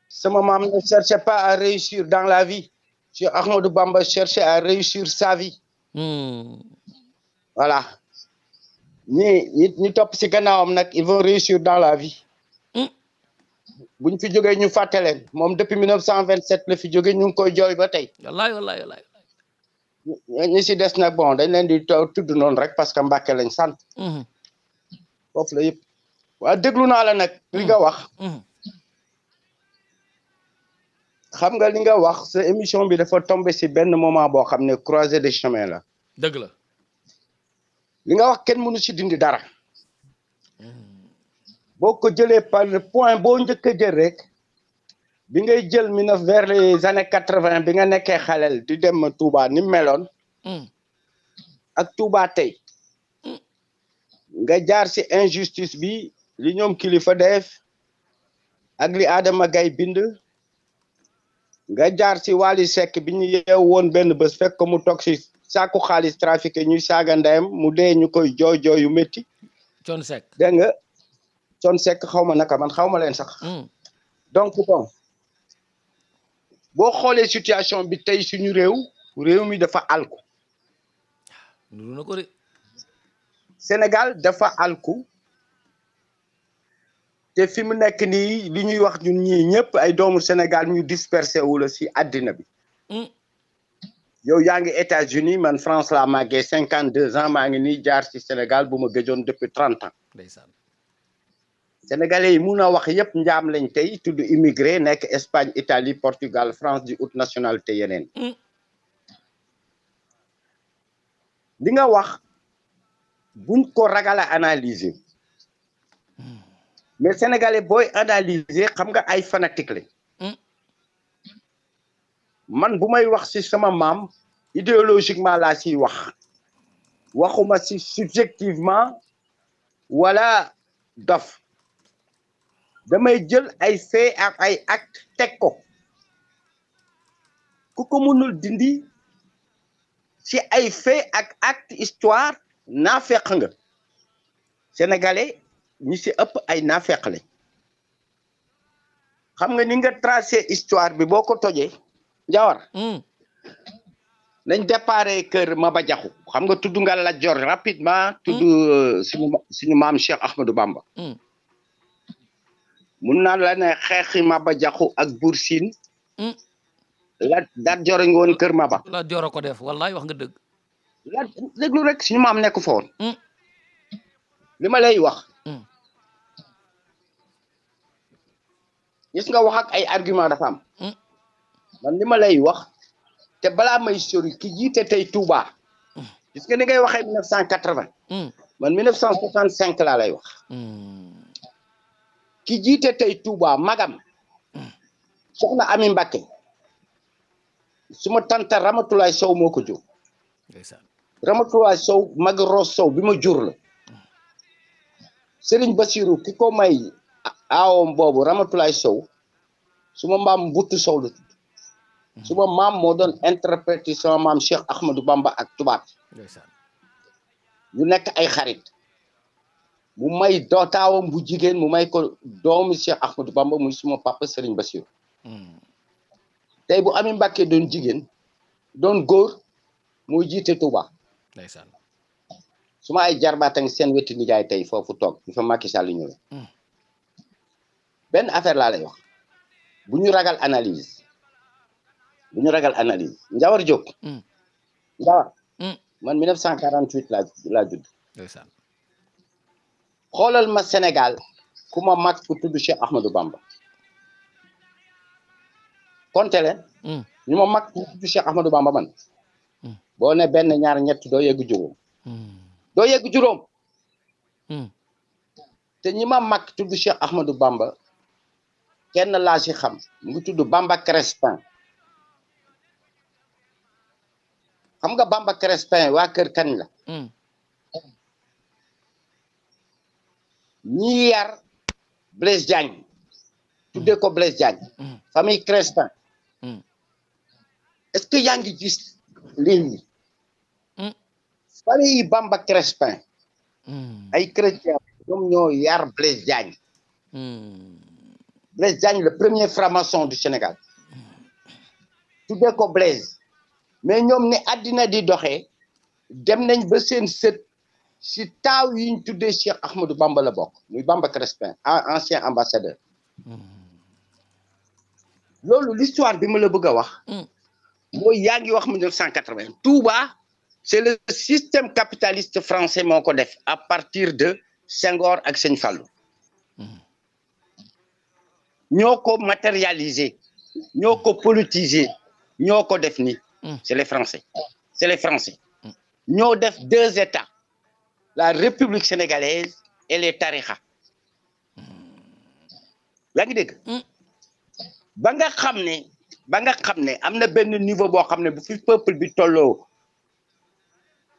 sama maam ne cherchait pas à réussir dans la vie. Cheikh Ahmadou Bamba cherchait à réussir sa vie. voilà. ñi topp si gannaawam nag ils vont réussir dans la vie. buñ fi jógee ñu fàtte leen moom depuis 1927 la fi jógee ñu ngi koy jooy ba tey. wallaay. ñi si des nag bon dañ leen di tudd noonu rek parce que Mbàkke lañ sant. foofu la yëpp. waaw déglu naa la nag. li nga wax. xam nga li nga wax sa émission bi dafa tombé si benn moment boo xam ne croisée des chemins la. dëgg la. li nga wax kenn mënu si dindi dara. boo ko jëlee par le point boo njëkk a jël rek bi ngay jël vers les années 80 bi nga nekkee xaleel di dem Touba ni meloon ak Touba tey nga jaar si injustice bi li ñoom kilifa def ak li Adama Gaye bind nga jaar si Wally Seck bi ñu yeew woon benn bés fekk ko mu toog si saaku xaalis trafiqué ñuy saaga ndeyam mu dee ñu koy jooy yu métti. Thione Seck dégg nga Thione Seck xaw ma naka man xaw ma leen sax. donc bon boo xoolee situation bi tey suñu réew mi dafa alku. nuru na ko de. Sénégal dafa alku te fi mu nekk nii li ñuy wax ñun ñii ñëpp ay doomu Sénégal ñu dispersé wu la si àddina bi. yow yaa ngi États-Unis man France laa màggee 52 ans maa ngi nii jaar ci Sénégal bu ma gëjoon depuis 30 ans. ndeysaan. Sénégalais yi mun a wax yëpp njaam lañ tey tudd immigré nekk Espagne Italie Portugal France di ut nationalité yeneen. li nga wax buñ ko ragal a analyser mais sénégalais booy analyser xam nga ay fanatique lañ. man bu may wax ci sama maam idéologiquement laa ciy waxuma ci subjectivement wala dof damay jël ay fait ak ay acte teg ko ku ko mënul dindi ci ay fait ak acte histoire naafeq nga sénégalais ñi ci ëpp ay naafeq lañ xam nga ni nga tracé histoire bi boo ko tojee Njawar nañ déparé kër Maba Jaxu xam nga tudd nga Lat Joor rapidement tudd suñu maam Cheikh Ahmadou Bamba mun naa la ne xeexi Maba Jaxu ak Buur Siin Lat Joor nga woon kër Maba Lat Joor ko def wallahi wax nga dëgg la déglu rek suñu maam nekk fa woon li ma lay wax gis nga wax ak ay argument dafa am man li ma lay wax te balaa may sori ki jiite tey Touba gis nga ni ngay waxee 1980 man 1965 laa lay wax ki jiite tey Touba magam soxna Ami Mbacké suma tante Ramatulaay Sow moo ko jur Ramatulaay Sow mag Roos Sow bi ma jur la Serigne Bassirou ki ko may aawom boobu Ramatulaay Sow suma maam Buttu Sow la tudd suma maam moo doon interprété sama maam Cheikh Ahmadou Bamba ak tubaab ñu nekk ay xarit mu may taawam bu jigéen mu may ko doomu Cheikh Ahmadou Bamba muy suma papa Serigne Bassirou tey bu Ami Mbacké doon jigéen doon góor muy jiite Touba ndeysaan suma ay jarbaata ngi seen wetu nijaay tey foofu toog di fa Macky Sall ñëwee benn affaire laa lay wax bu ñu ragal analyse Njawar Diop Njawar man 1948 laa judd ndeysaan xoolal ma Sénégal ku ma mag ku tudd Cheikh Ahmadou Bamba konte leen ñu ma mag ku tudd Cheikh Ahmadou Bamba man boo ne benn ñaar ñett doo yegg juróom te ñi ma mag tudd Cheikh Ahmadou Bamba kenn laa ci xam mu ngi tudd Bamba Crespin xam nga Bamba Crespin waa kër kan la ñi yar Blaise Diagne tuddee ko Blaise Diagne famille Crespin est-ce que yaa ngi gis lii famille Bamba Crespin ay chrétien ñoom ñoo yar Blaise Diagne Blaise Diagne le premier franc-maçon du Sénégal tuddee ko Blaise mais ñoom ne àddina di doxee dem nañ ba seen sët si taaw yi ñu tuddee Cheikh Ahmadou Bamba la bokk muy Bamba Crespin ancien ambassadeur loolu l'histoire bi ma la bëgg a wax mooy yaa ngi wax 1980 Touba c'est le système capitaliste français moo ko def à partir de Senghor ak Sëñ Fallou ñoo ko matérialiser ñoo ko politiser ñoo ko def ni c'est les Français ñoo def deux États la République sénégalaise et les tarixa yaa ngi dégg ba nga xam ne am na benn niveau boo xam ne bu fi peuple bi tolloo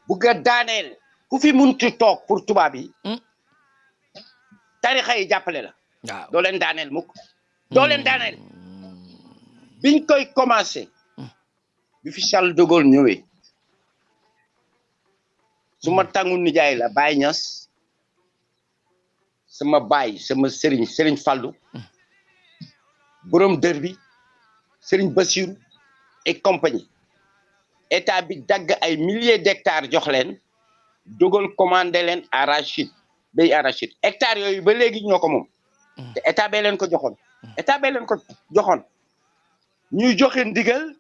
bu nga daaneel ku fi munti toog pour tubaab yi tarixa yi jàppale la doo leen daaneel mukk biñ koy commencé bi fi Charles de Gaulle ñëwee su ma tàngu nijaay la Baye Niass sama baay sama Serigne Fallou borom dër bi Serigne Bassirou et compagnie état bi dagg ay milliers d'hectares jox leen dogal commandé leen arachide bay arachide hectares yooyu ba léegi ñoo ko moom te état bee leen ko joxoon ñuy joxe ndigal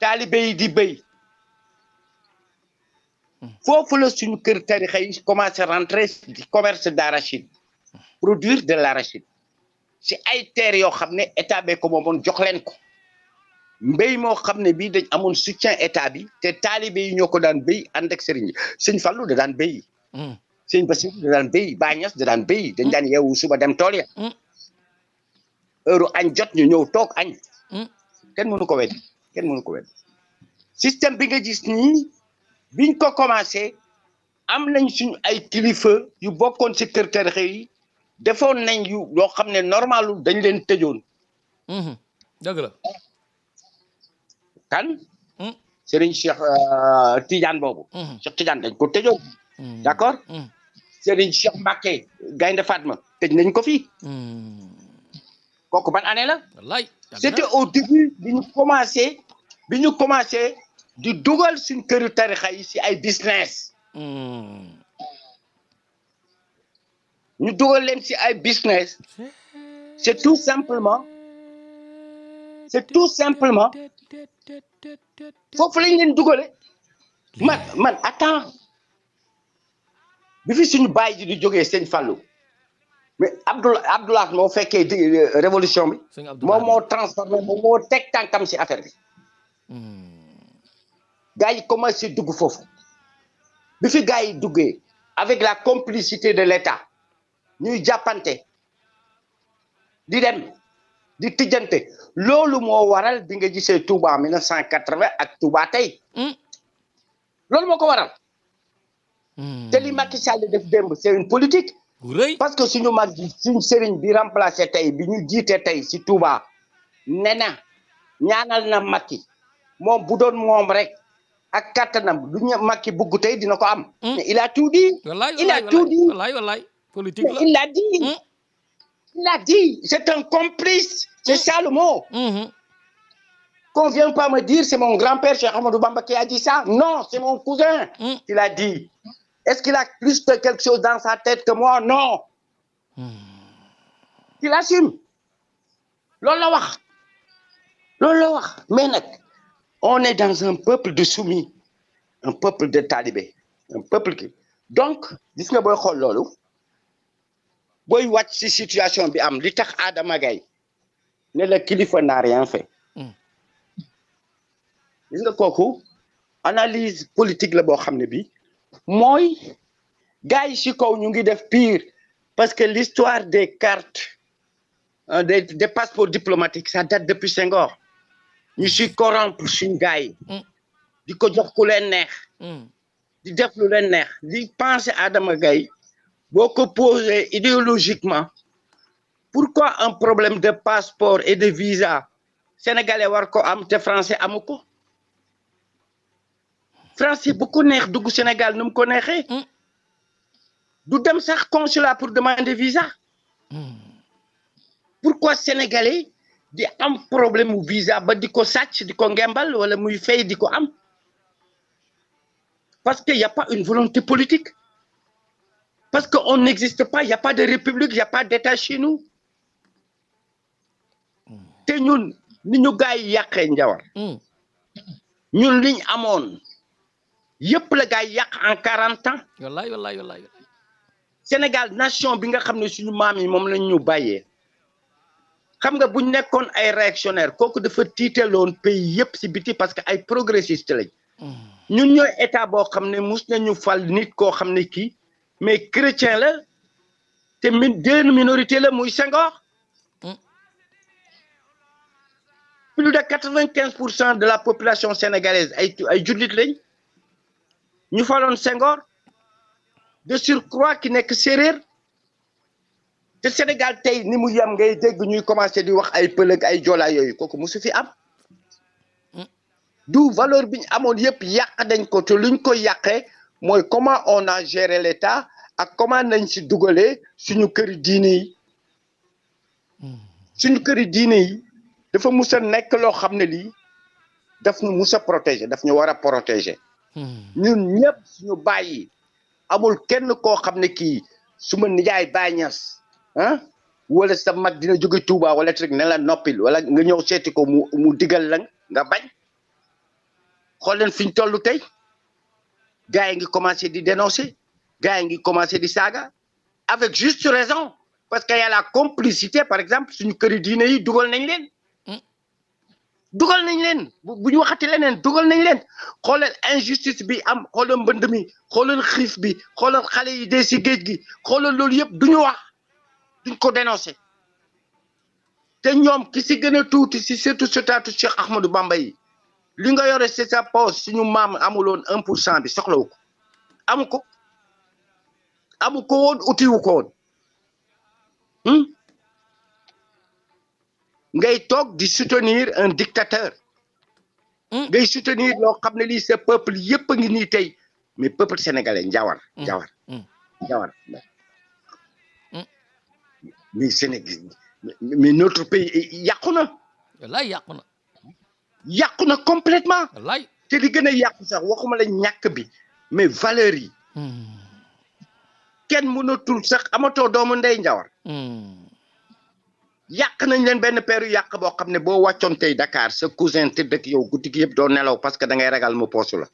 taalibe yi di béy foofu la suñu kër tarixa yi commencé rentrer di commerce d'arachide produire de l'arachide si ay terres yoo xam ne état bee ko moomoon jox leen ko mbéy moo xam ne bii dañ amoon soutien état bi te taalibe yi ñoo ko daan béy ànd ak sëriñ yi sëñ Fallou da daan béy sëñ Bassirou da daan béy Baye Niass da daan béy dañ daan yeewu suba dem tool ya heure añ jot ñu ñëw toog añ kenn mënu ko wedd système bi nga gis nii biñ ko commencé am nañ suñu ay kilifa yu bokkoon ci kër tarixa yi defoon nañ yu yoo xam ne normalu dañ leen tëjoon dëgg la kan Serigne Cheikh Tidiane boobu Cheikh Tidiane dañ ko tëjoon d'accord Serigne Cheikh Mbacké Gaynde Fatma tëj nañ ko fii kooku ban année la wallaay c'était au début bi ñu commencé di dugal suñ këru tarixa yi si ay business ñu dugal leen si ay business c'est tout simplement foofu lañ leen dugale man attends bi fi suñu baay ji di jógee Sëñ Fallou mais Abdoulaye moo fekkee révolution bi moom moo transformé moom moo teg tànkam si affaire bi gars yi commencé dugg foofu bi fi gars yi duggee avec la complicité de l'État ñuy jàppante di dem di tijjante loolu moo waral bi nga gisee Touba 1980 ak Touba tey loolu moo ko waral te li Macky Sall def démb c'est une politique parce que suñu mag suñu sëriñ bi remplacé tey bi ñu jiite tey si Touba nee na ñaanal na Macky moom bu doon moom rek ak kattanam du ñu Macky bugg tey dina ko am. mais il a tout dit. wallaay il a tout dit. wallaay politique la. il l'a dit. il a dit c'est un complice. c'est ça le mot. Qu'on vient pas me dire c'est mon grand-père Cheikh Ahmadou Bamba qui a dit ça. Non, c'est mon cousin qui l'a dit. Est-ce qu'il a plus de quelque chose dans sa tête que moi? Non. Il assume. Loolu la wax. Mais nag on est dans un peuple de soumis, un peuple de talibé, un peuple qui donc gis nga booy xool loolu booy wàcc ci situation bi am li tax Adama Gaye ne la kilifa n'a rien fait. gis nga kooku analyse politique la boo xam ne bi mooy gars yi ci kaw ñu ngi def pire parce que l'histoire des cartes des passeports diplomatiques ça date depuis Senghor ñu ci corrompre suñu gars yi di ko jox ku leen neex di def lu leen neex di penser Adama Gaye boo ko posé idéologiquement pourquoi un problème de passeport et de visa sénégalais war ko am te français amu ko français bu ko neex dugg Sénégal nu mu ko neexee du dem sax consulat pour demander visa pourquoi sénégalais di am problème mu visa ba di ko sàcc di ko ngembal wala muy fay di ko am parce que y a pas une volonté politique parce que on n'existe pas y a pas de république y a pas d'état chez nous te ñun ni ñu gars yi yàqee Njawar ñun liñ amoon yëpp la gars yi yàq en 40 ans. wallaay. Sénégal nation bi nga xam ne suñu maam yi moom lañ ñu bàyyee xam nga buñ nekkoon ay réactionnaire kooku dafa tiitaloon pays yëpp ci biti parce que ay progressiste lañ. ñun ñooy état boo xam ne mus nañu fal nit koo xam ne kii mais chrétien la te deux minorité la muy Senghor. plus de 95% de la population sénégalaise ay jullit lañ. ñu faloon Senghor de surcroît ki nekk séeréer te Sénégal tey ni mu yem ngay dégg ñuy commencé di wax ay pël ak ay joolaa yooyu kooku musu fi am du valeur bi ñu amoon yëpp yàq dañ ko te luñ ko yàqee mooy comment on a géré l'État ak comment nañ si dugalee suñu këri diine yi suñu këri diine yi dafa mus a nekk loo xam ne lii daf ñu mus a protéger daf ñu war a protéger ñun ñëpp suñu bàyyi amul kenn koo xam ne kii suma nijaay Baay Ñas wala sa mag dina jóge Touba wala rek ne la noppil wala nga ñëw seeti ko mu digal la nga bañ xool leen fi ñu toll tey gars yi ngi commencé di dénoncer gars yi ngi commencé di saaga avec juste raison parce que y a la complicité par exemple suñu këri diine yi dugal nañ leen bu ñu waxati leneen dugal nañ leen xoolal injustice bi am xoolal mbënd mi xoolal xiif bi xoolal xale yi dee si géej gi xoolal loolu yëpp duñu wax duñ ko dénoncer te ñoom ki si gën a tuuti si surtout setaatu Cheikh Ahmadou Bamba yi li nga yore c'est sa poche suñu maam amuloon 1% bi soxlawu ko amu ko woon utiwu ko woon ngay toog di soutenir un dictateur ngay soutenir loo xam ne lii sa peuple yëpp a ngi nii tey mais peuple sénégalais njawar mais Sénégal mais notre pays yàqu na wallaay yàqu na complètement wallaay te li gën a yàqu sax waxuma la ñàkk bi mais valeurs yi kenn mënatul sax amatoo doomu ndey njawar yàq nañ leen benn peeru yàq boo xam ne boo wàccoon tey Dakar sa cousin te dëkk yow guddi gi yëpp doo nelaw parce que da ngay ragal mu poosu la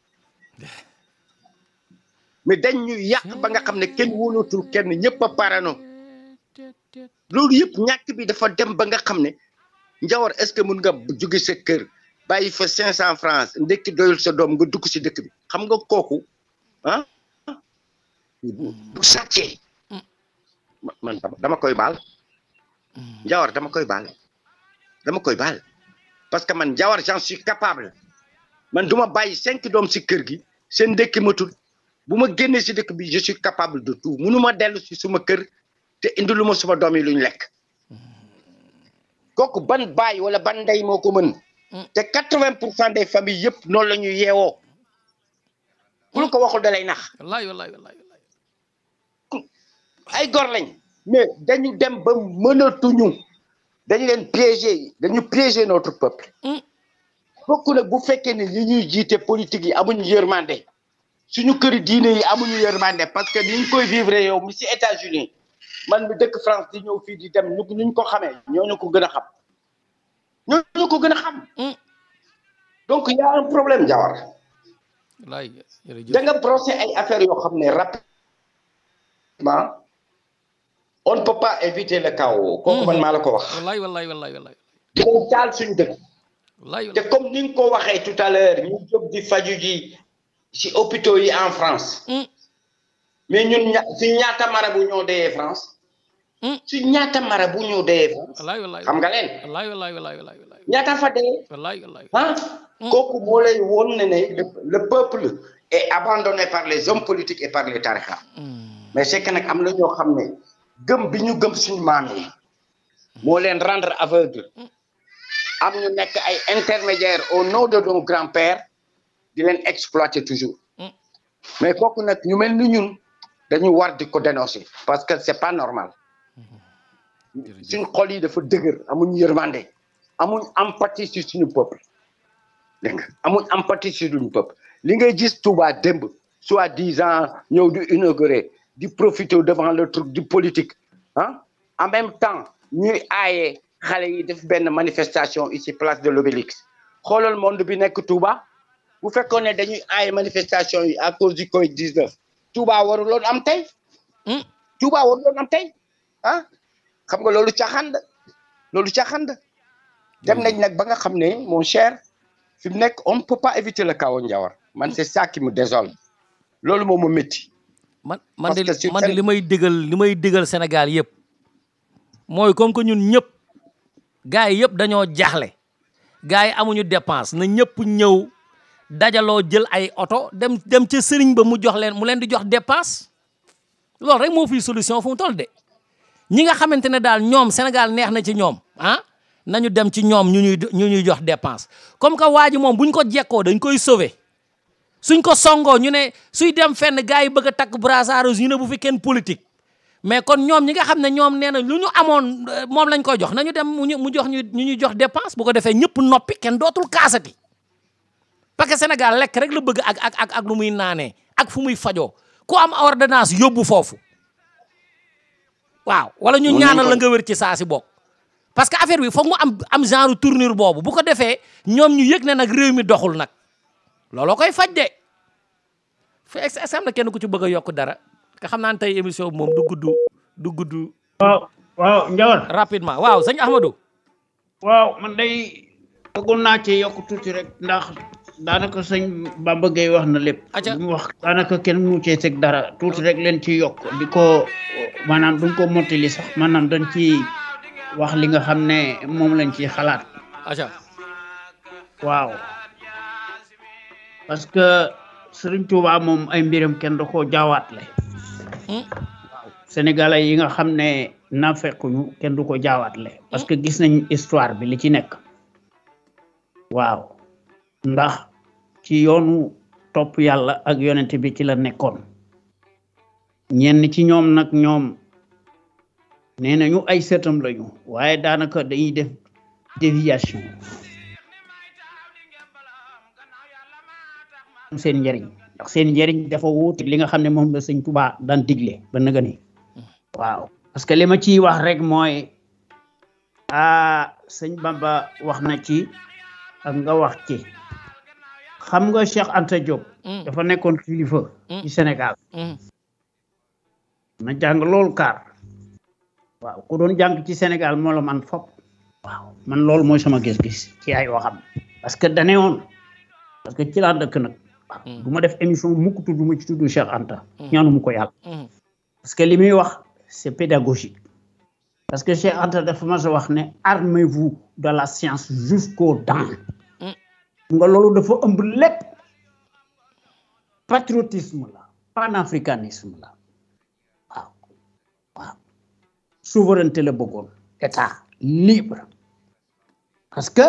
mais dañ ñu yàq ba nga xam ne kenn wóolatul kenn ñëpp a parano loolu yëpp ñàkk bi dafa dem ba nga xam ne njawar est-ce que mun nga jóge sa kër bàyyi fa 500 francs ndekki doyul sa doom nga dugg si dëkk bi xam nga kooku bu sàccee man dama koy baal njawar dama koy baal parce que man njawar j'en suis capable man duma bàyyi 5 doom si kër gi seen ndekki matul bu ma génnee si dëkk bi je suis capable de tout munuma dellu si suma kër te indilu ma suma doom yi luñ lekk kooku ban baay wala ban ndey moo ko mën te 80% des familles yëpp noonu la ñuy yeewoo ku la ko waxul da lay nax wallaay wallaay wallaay ay gor lañ mais dañu dem ba mënatuñu dañu leen piéger dañu piéger notre peuple bokk nag bu fekkee ne li ñuy jiite politique yi amuñu yërmande suñu këri diine yi amuñu yërmande parce que ni ñu koy vivre yow mi si États-Unis man mi dëkk France di ñëw fii di dem ñu ko xamee ñooñu ko gën a xam ñooñu ko gën a xam donc y a un problème Jawar wallaay jërëjëf da nga brosser ay affaires yoo xam ne rapidement on ne peut pas éviter le chaos kooku man maa la ko wax wallaay wallaay wallaay wallaay dinañ taal suñu dëkk wallaay te comme ni nga ko waxee tout à l'heure ñu jóg di faju ji ci hôpitaux yi en France mais ñun suñ ñaata marabu ñoo deyee France suñ ñaata marabu ñoo deyee France wallaay wallaay xam nga leen wallaay wallaay wallaay wallaay wallaay ñaata fa dee wallaay wallaay ah kooku moo lay woon ne le peuple est abandonné par les hommes politiques et par les tarixa mais c'est que nag am na ñoo xam ne gëm bi ñu gëm suñu maam yi moo leen rendre aveugle am ñu nekk ay intermédiaires au nom de nos grands-pères di leen exploiter toujours mais kooku nag ñu mel ni ñun dañu war di ko dénoncer parce que c'est pas normal suñ xol yi dafa dëgër amuñ yërmande amuñ empathie sur suñu peuple dégg nga amuñ empathie sur suñu peuple li ngay gis Touba démb soi-disant ñëw di inaugurer di profiter devant le truc du politique ah en même temps ñuy aaye xale yi def benn manifestation ici place de l'Obélisque xoolal monde bi nekk Touba bu fekkoon ne dañuy aaye manifestation yi à cause du Covid-19 Touba waruloon am tey Touba waruloon am tey ah xam nga loolu caaxaan la loolu caaxaan la dem nañ nag ba nga xam ne mon cher fi mu nekk on ne peut pas éviter le chaos Ndiawar man c'est ça qui me désole loolu moom mu métti man de li may digal Sénégal yëpp mooy comme que ñun ñëpp gars yi yëpp dañoo jaaxle gars yi amuñu dépense na ñëpp ñëw dajaloo jël ay oto dem ca sëriñ ba mu leen di jox dépense loolu rek moo fi solution fu mu toll de ñi nga xamante ne daal ñoom Sénégal neex na ci ñoom ah nañu dem ci ñoom ñu ñuy jox dépense comme que waa ji moom buñ ko jekkoo dañ koy sauver suñ ko songoo ñu ne suy dem fenn gars yi bëgg a takk brassard rouge ñu ne bu fi kenn politique mais kon ñoom ñi nga xam ne ñoom nee na lu ñu amoon moom lañ koy jox nañu dem mu jox ñu ñuy jox dépense bu ko defee ñëpp noppi kenn dootul kaasati parce que Sénégal lekk rek la bëgg ak lu muy naanee ak fu muy fajoo ku am ordonnance yóbbu foofu waaw wala ñu ñaanal la nga wér ci saa si bokk parce que affaire bi foog mu am genre tournure boobu bu ko defee ñoom ñu yëg ne nag réew mi doxul nag looloo koy faj de fa am na kenn ku ci bëgg a yokk dara nga xam naa ne tey émission bi moom du gudd. waaw Ndiawar. rapidement waaw sëñ Ahmadou. waaw man day bëggoon naa ci yokk tuuti rek ndax daanaka sëñ Bamba Gueye wax na lépp. li mu wax daanaka kenn mënu cee teg dara tuuti rek leen ci yokk di ko maanaam duñ ko mottali sax maanaam dañ ci wax li nga xam ne moom lañ ci xalaat. waaw parce que Serigne Touba moom ay mbiram kenn da koo jaawaatle. waaw sénégalais yi nga xam ne naafequñu kenn du ko jaawaatle. parce que gis nañ histoire bi li ci nekk. waaw ndax ci yoonu topp yàlla ak yonent bi ci la nekkoon. ñenn ci ñoom nag ñoom nee nañu ay sëtam lañu waaye daanaka dañuy def déviation. seen njëriñ ndax seen njëriñ dafa wuute li nga xam ne moom la sëñ Touba daan digle ba naga ni waaw parce que li ma ciy wax rek mooy sëñ Bamba wax na ci ak nga wax ci xam nga Cheikh Anta Diop dafa nekkoon kilifa ci Sénégal na jàng loolu kaar waaw ku doon jàng ci Sénégal moo la man fop waaw man loolu mooy sama gis-gis ci ay waxam parce que dane woon parce que ci laa dëkk nag du ma def émission mukk tudd ma ci tudd Cheikh Anta ñaanu mu ko yàlla parce que li muy wax c'est pédagogique parce que Cheikh Anta dafa mas a wax ne armez-vous de la science jusqu'aux dents nga loolu dafa ëmb lépp patriotisme la panafricanisme la waaw waaw souveraineté la bëggoon état libre parce que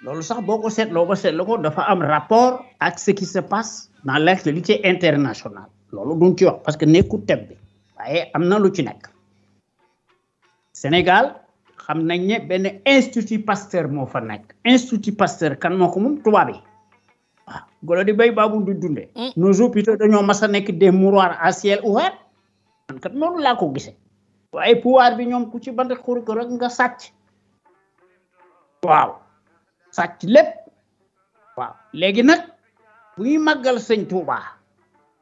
loolu sax boo ko seetloo ba seetloo ko dafa am rapport ak ce qui se passe dans l'actualité internationale loolu duñ ci wax parce que nekkul thème bi waaye am na lu ci nekk Sénégal xam nañ ne benn institut Pasteur moo fa nekk institut Pasteur kan moo ko moom tubaab yi waaw golo di béy baabu du dundee nos hôpitaux dañoo mas a nekk des mouroirs à ciel ouvert man kat noonu laa ko gisee waaye pouvoir bi ñoom ku ci bant xur ko rek nga sàcc waaw sàcc lépp waaw léegi nag bu ñuy màggal sëñ Touba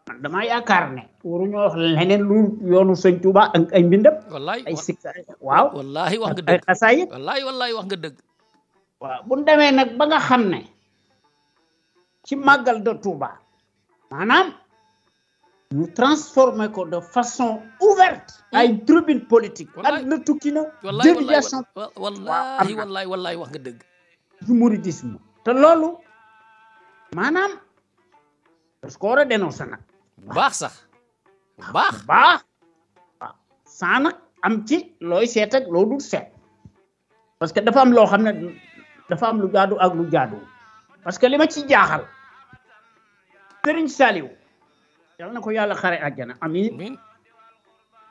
man damaa yaakaar ne waruñoo wax leneen lu yoonu sëñ Touba ak ay mbindam ay sikka waaw wallahi wax nga ay dëgg xasaayit wallahi wax nga dëgg waaw bu ñu demee nag ba nga xam ne ci màggal de Touba maanaam ñu transformer ko de façon ouverte à une tribune politique ak na tukki na déviation wallahi wax nga dëgg du mouridisme te loolu maanaam parce que war a dénoncer nag baax sax baax waaw saa nag am ci looy seet ak loo dul seet parce que dafa am loo xam ne dafa am lu jaadu ak lu jaadu parce que li ma ci jaaxal Serigne Saliou yal na ko yàlla xare àjjana amiin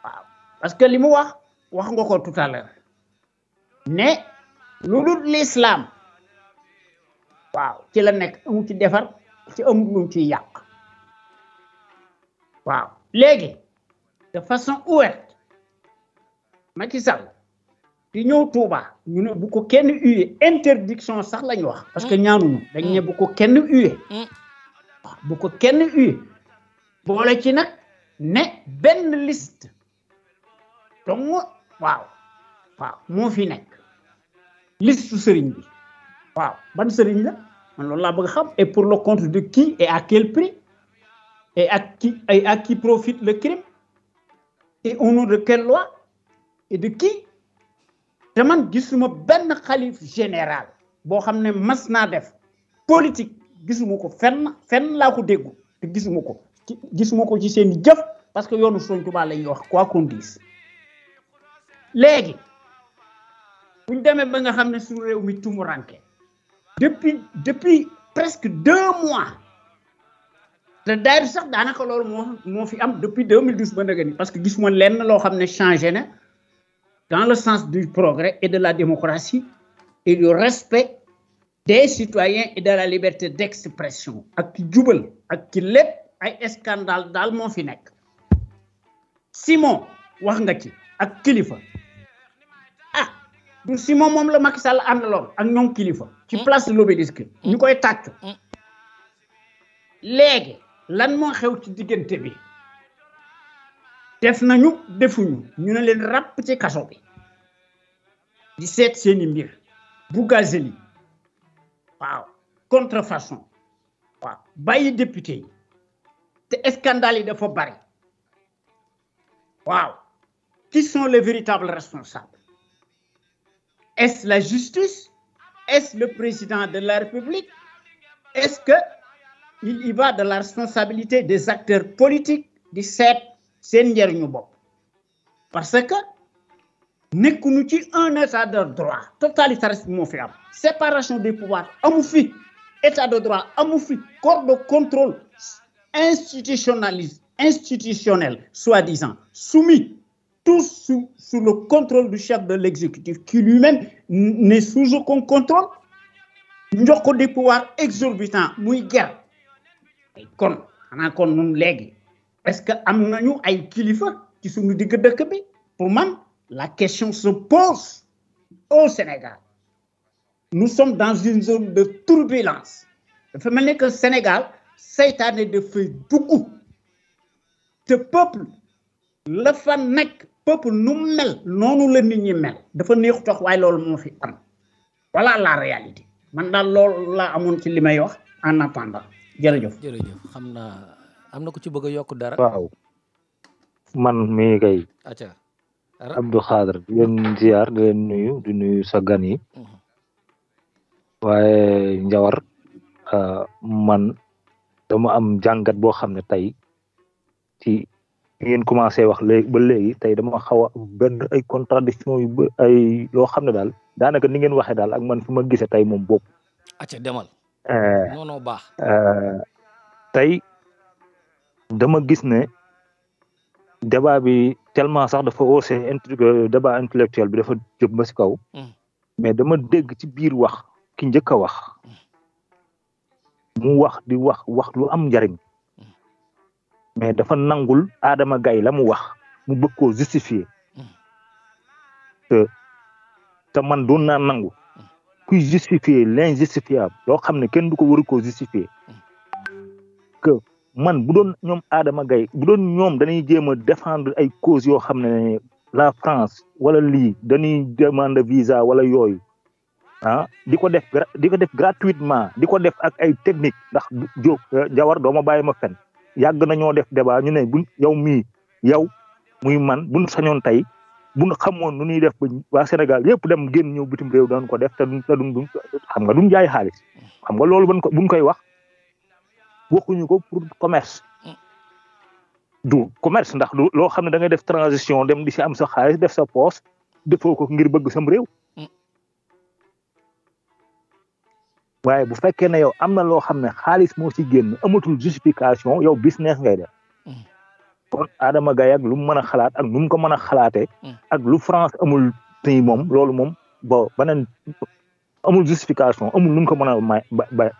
waaw parce que li mu wax nga ko tout à l'heure ne lu dul l'islam waaw ci la nekk amu ci defar ci amul lu ci yàq waaw léegi de façon ouverte Macky Sall di ñëw Touba ñu ne bu ko kenn hué interdiction sax lañu wax parce que ñaanuñu dañ ne bu ko kenn hué waaw bu ko kenn hué boole ci nag ne benn liste donc waaw moo fi nekk liste sëriñ bi waaw ban sëriñ la man loolu laa bëgg xam et pour le compte de qui et à quel prix et à qui profite le crime et au nom de quelle loi et de qui te man gisuma benn xalif général boo xam ne mas naa def politique gisuma ko fenn laa ko déggu te gisuma ko ci seen jëf parce que yoonu Sëñ Tuubaa la ñuy wax quoi qu'on dise léegi buñ demee ba nga xam ne suñu réew mi tumuranke depuis presque 2 mois te d'ailleurs sax daanaka loolu moo fi am depuis 2012 ba ndëgë ni parce que gisuma lenn loo xam ne changé na dans le sens du progrès et de la démocratie et du respect des citoyens et de la liberté d'expression ak ki jubal ak ki lépp ay scandale daal moo fi nekk Simon wax nga ci ak kilifa du Simon moom la Macky Sall àndaloon ak ñoom kilifa ci place de l'Obélisque ñu koy tàccu léegi lan moo xew ci diggante bi def nañu defuñu ñu ne leen ràpp ci kaso bi di seet seeni mbir Bougazelli waaw contrefaçon waaw bàyyi député yi te scandale yi dafa bari waaw qui sont les véritables responsables? Est-ce la justice? Est-ce le président de la République? Est-ce que il y va de la responsabilité des acteurs politiques di seet seen njëriñu bopp? Parce que nekkuñu ci un état de droit totalitarisme moo fi am séparation des pouvoirs amu fi état de droit amu fi corps de contrôle institutionnel soi-disant soumis tous sous le contrôle du chef de l'exécutif qui lui-même n'est sous aucun contrôle jox ko des pouvoirs exorbitants muy guerre kon xanaa kon ñun léegi est-ce que am nañu ay kilifa ci suñu digg dëkk bi? Pour man la question se pose au Sénégal. Nous sommes dans une zone de turbulence. dafa mel ni que Sénégal seytaane dafay dugg te peuple la fa nekk peuple nu mel noonu la nit ñi mel dafa neexu tax waaye loolu moo fi am voilà la réalité man daal loolu laa amoon ci li may wax en attendant jërëjëf. xam naa am na ku ci bëgg a yokk dara. waaw man mii kay. acca Abdou Khadre di leen ziar di leen nuyu di nuyu sa gan yi waaye Njawar man dama am jàngat boo xam ne tey ci ngeen commencé wax léegi ba léegi tey dama xaw a benn ay contradiction yu ba ay yoo xam ne daal daanaka ni ngeen waxee daal ak man fi ma gisee tey moom bopp. acca demal. non baax. tey dama gis ne débat bi tellement sax dafa haussé débat intellectuel bi dafa jëm ba si kaw mais dama dégg ci biir wax ki njëkk a wax mu wax di wax lu am njariñ mais dafa nangul Adama Gaye la mu wax mu bëgg koo justifier te man doon naa nangu kuy justifier l'injustifiable loo xam ne kenn du ko waru koo justifier que man bu doon ñoom Adama Gaye bu doon ñoom dañuy jéem a défendre ay causes yoo xam ne la France wala lii dañuy demander visa wala yooyu di ko def gratuitement di ko def ak ay technique ndax Diop Jawar dooma bàyyi ma fen yàgg nañoo def débat ñu ne buñ yow muy man buñ sañoon tey buñ xamoon nu ñuy def ba waa Sénégal yëpp dem génn ñëw bitim réew doon ko def te duñ xam nga duñ jaay xaalis xam nga loolu buñ koy wax waxuñu ko pour commerce du commerce ndax du loo xam ne da ngay def transition dem di si am sa xaalis def sa poche defoo ko ngir bëgg sam réew waaye bu fekkee ne yow am na loo xam ne xaalis moo ci génn amatul justification yow business ngay def kon Adama Gaye ak lu mu mën a xalaat ak nu mu ko mën a xalaatee ak lu France amul tey moom loolu moom bo beneen amul justification amul nu mu ko mën a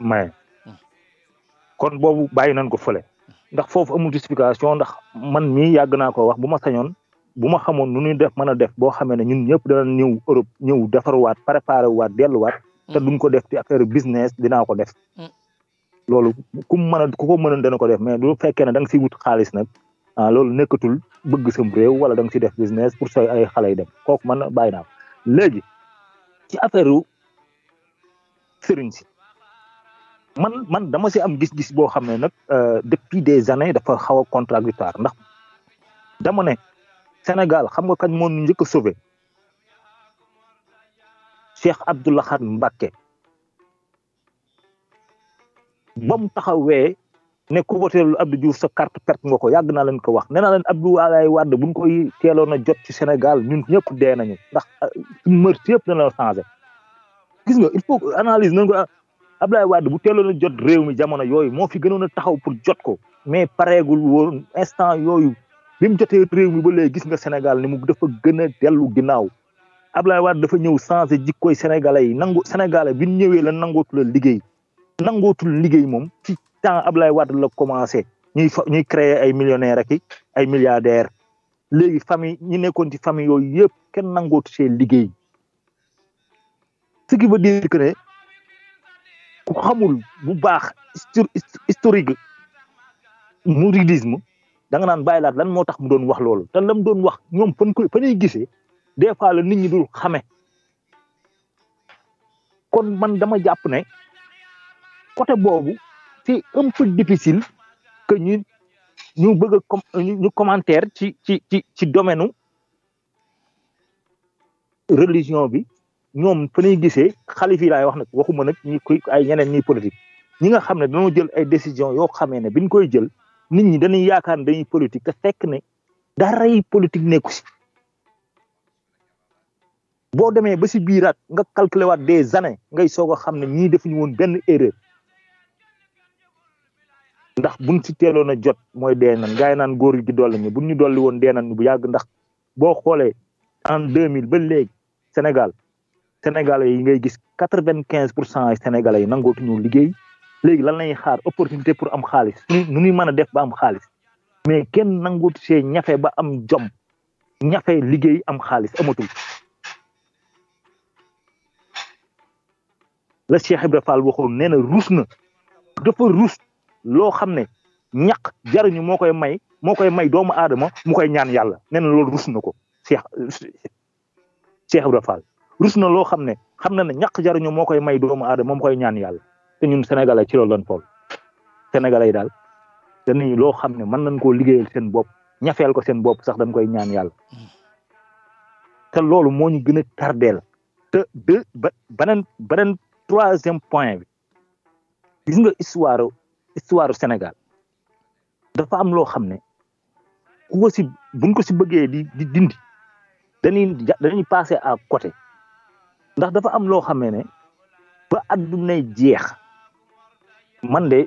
maye kon boobu bàyyi nañ ko fële ndax foofu amul justification ndax man mii yàgg naa ko wax bu ma sañoon bu ma xamoon nu ñuy def mën a def boo xamee ne ñun ñëpp dana ñëw Europe ñëw defarwaat préparé waat delluwaat te duñ ko def ci affaire business dinaa ko def loolu ku ko mën a dana ko def mais du fekkee ne da nga siy wut xaalis nag loolu nekkatul bëgg sam réew wala da nga siy def business pour say ay xale yi dem kooku man bàyyi naa ko léegi ci affaire sëriñ si man dama si am gis-gis boo xam ne nag depuis des années dafa xaw a contradictoire ndax dama ne Sénégal xam nga kañ moo ñu njëkk a sauvé Cheikh Abdou Lahad Mbacké ba mu taxawee ne ku voteelu Abdou Diouf sa carte perte nga ko yàgg naa leen ko wax nee naa leen Abdoulaye Wade buñ koy teeloon a jot ci Sénégal ñun ñëpp dee nañu ndax meurtre yëpp dana changé gis nga il faut analyse nañ ko Abdoulaye Wade bu teeloon a jot réew mi jamono yooyu moo fi gënoon a taxaw pour jot ko mais pareegul woon instant yooyu bi mu jotee réew mi ba léegi gis nga Sénégal ni mu dafa gën a dellu ginnaaw Abdoulaye Wade dafa ñëw changé jikkoy sénégalais yi sénégalais bi ñu ñëwee la nangootul liggéey moom ci temps Abdoulaye Wade la commencé ñuy créer ay millionnaires ak ay milliardaires léegi famille ñi nekkoon ci famille yooyu yëpp kenn nangootu see liggéey ce qui veut dire que ne ku xamul bu baax historique mouridisme da nga naan bàyyi laat lan moo tax mu doon wax loolu te lam doon wax ñoom fa ñuy gisee des fois la nit ñi dul xame kon man dama jàpp ne côté boobu c'est un peu difficile que ñu bëgg a ñu commentaire ci domaine religion bi ñoom fa ñuy gisee xalif yi laay wax nag waxuma nag ñi koy ay ñeneen ñi politique ñi nga xam ne dañoo jël ay décision yoo xamee ne biñ koy jël nit ñi dañuy yaakaar ne dañuy politique te fekk ne daray politique nekku si boo demee ba si biiraat nga calculer waat des années ngay soog a xam ne ñii defuñu woon benn erreur ndax buñ si teeloon a jot mooy dee nan gaay naan góor gi dolli ñu buñ ñu dolli woon dee nan bu yàgg ndax boo xoolee en 2000 ba léegi Sénégalais yi ngay gis 95% ay Sénégalais yi nangootuñu liggéey léegi lan lañuy xaar opportunité pour am xaalis nu ñuy mën a def ba am xaalis mais kenn nangootu see ñafe ba am jom ñafe liggéey am xaalis amatul la Cheikh Ibra Fall waxoon nee na ruus na dafa ruus loo xam ne ñaq jariñu moo koy may doomu aadama mu koy ñaan yàlla nee na loolu ruus na ko Cheikh Ibra Fall ruus na loo xam ne ñaq jariñu moo koy may doomu aadama mu koy ñaan yàlla te ñun sénégalais ci loolu lañ toll sénégalais yi daal dañuy loo xam ne mën nañ koo liggéeyal seen bopp ñafeel ko seen bopp sax dañ koy ñaan yàlla te loolu moo ñu gën a tardeel te beneen troisième point bi gis nga histoire Sénégal dafa am loo xam ne ku ko si buñ ko si bëggee di dindi dañuy passer à côté ndax dafa am loo xam ne ba addunay jeex man de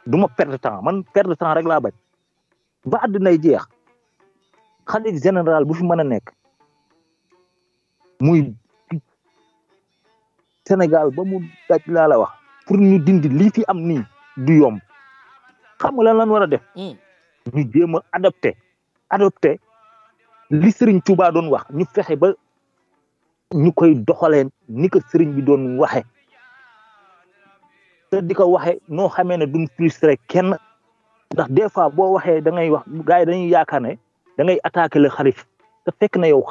du ma perdre temps rek laa bañ ba àddunay jeex xalif général bu fi mën a nekk muy Sénégal ba mu daj laa la wax pour ñu dindi lii fi am nii du yomb xam nga lan war a def ñu jéem a adopté li Serigne Touba doon wax ñu fexe ba ñu koy doxalee ni ko Serigne bi doon waxe te di ko waxe noo xamee ne duñ frustré kenn ndax des fois boo waxee da ngay wax gars yi dañuy yaakaar ne da ngay attaquer le xalif te fekk na yow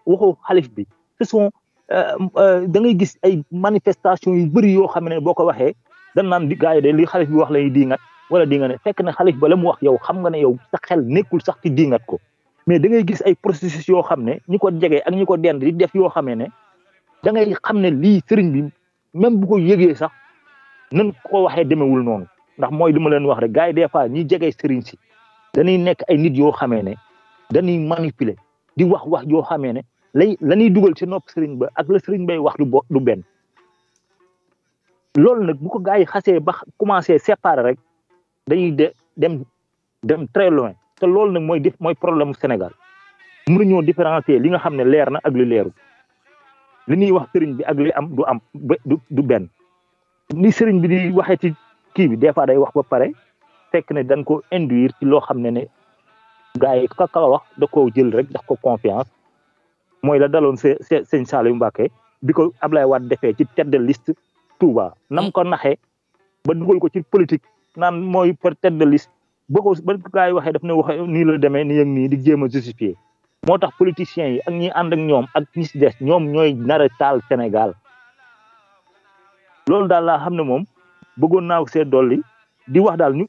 waxoo xalif bi ce sont da ngay gis ay manifestation yu bëri yoo xam ne boo ko waxee dañ naan gars yi de li xalif bi wax lay diingat wala di nga ne fekk na xalif ba la mu wax yow xam nga ne yow sa xel nekkul sax ci diingat ko mais da ngay gis ay processus yoo xam ne ñi ko jege ak ñi ko dend di def yoo xamee ne da ngay xam ne lii sëriñ bi même bu ko yëgee sax nan ko waxee demewul noonu ndax mooy li ma leen wax rek gars yi des fois ñi jege sëriñ si dañuy nekk ay nit yoo xamee ne dañuy manipuler di wax yoo xamee ne la ñuy dugal ci nopp sëriñ ba ak la sëriñ bay wax du benn loolu nag bu ko gars yi xasee ba commencé séparer rek dañuy dem très loin te loolu nag mooy problème Sénégal mënuñoo différencier li nga xam ne leer na ak li leeru li ñuy wax sëriñ bi ak li am du benn ni sëriñ bi di waxee ci kii bi des fois day wax ba pare fekk ne dañ ko induire ci loo xam ne gars yi ka wax da koo jël rek daf ko confiance mooy la daloon sëñ Saliou Mbacké bi ko Ablaye Wade defee ci tête de liste Touba nam ko naxee ba dugal ko ci politique naan mooy per tête de liste ba gars yi waxee daf ne waxe nii la demee nii ak nii di jéem a justifier moo tax politiciens yi ak ñi ànd ak ñoom ak ñi si des ñoom ñooy nar a taal Sénégal loolu daal laa xam ne moom bëggoon naa ko see dolli di wax daal ñu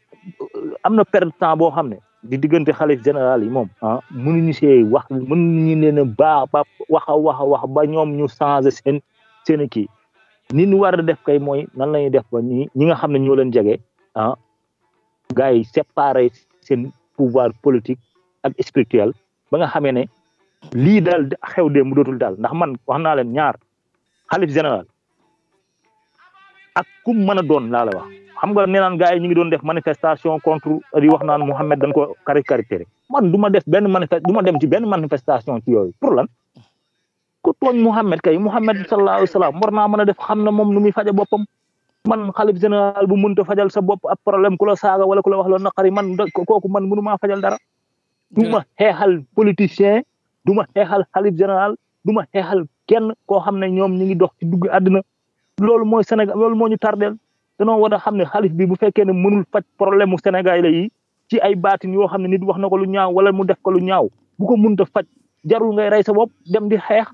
am na perte temps boo xam ne di diggante xalif général yi moom mënuñu see wax mënuñu leen a baax ba wax ba ñoom ñu changé seen kii ni ñu war a def kay mooy nan la ñuy def ba ñi nga xam ne ñoo leen jege gars yi séparé seen pouvoir politique ak spirituel ba nga xamee ne lii daal xew de mu dootul daal ndax man wax naa leen ñaar xalif général ak ku mën a doon laa la wax xam nga nee naan gars yi ñu ngi doon def manifestation contre di wax naan Mouhamed dañ ko caricaturé man du ma def du ma dem ci benn manifestation ci yooyu pour lan ku tooñ Mouhamed kay Mouhamed sallallahu alayhi wa sallam war naa mën a def xam na moom nu muy faje boppam man xalif général bu mënta fajal sa bopp ab problème ku la saaga wala ku la wax la naqari man kooku man mënu maa fajal dara du ma xeexal politicien du ma xeexal xalif général du ma xeexal kenn koo xam ne ñoom ñu ngi dox ci dugg àddina loolu mooy Sénégal loolu moo ñu tardeel danoo war a xam ne xalif bi bu fekkee ne mënul faj problème mu Sénégal yi ci ay baatin yoo xam ne nit wax na ko lu ñaaw wala mu def ko lu ñaaw bu ko mënta faj jarul ngay rey sa bopp dem di xeex.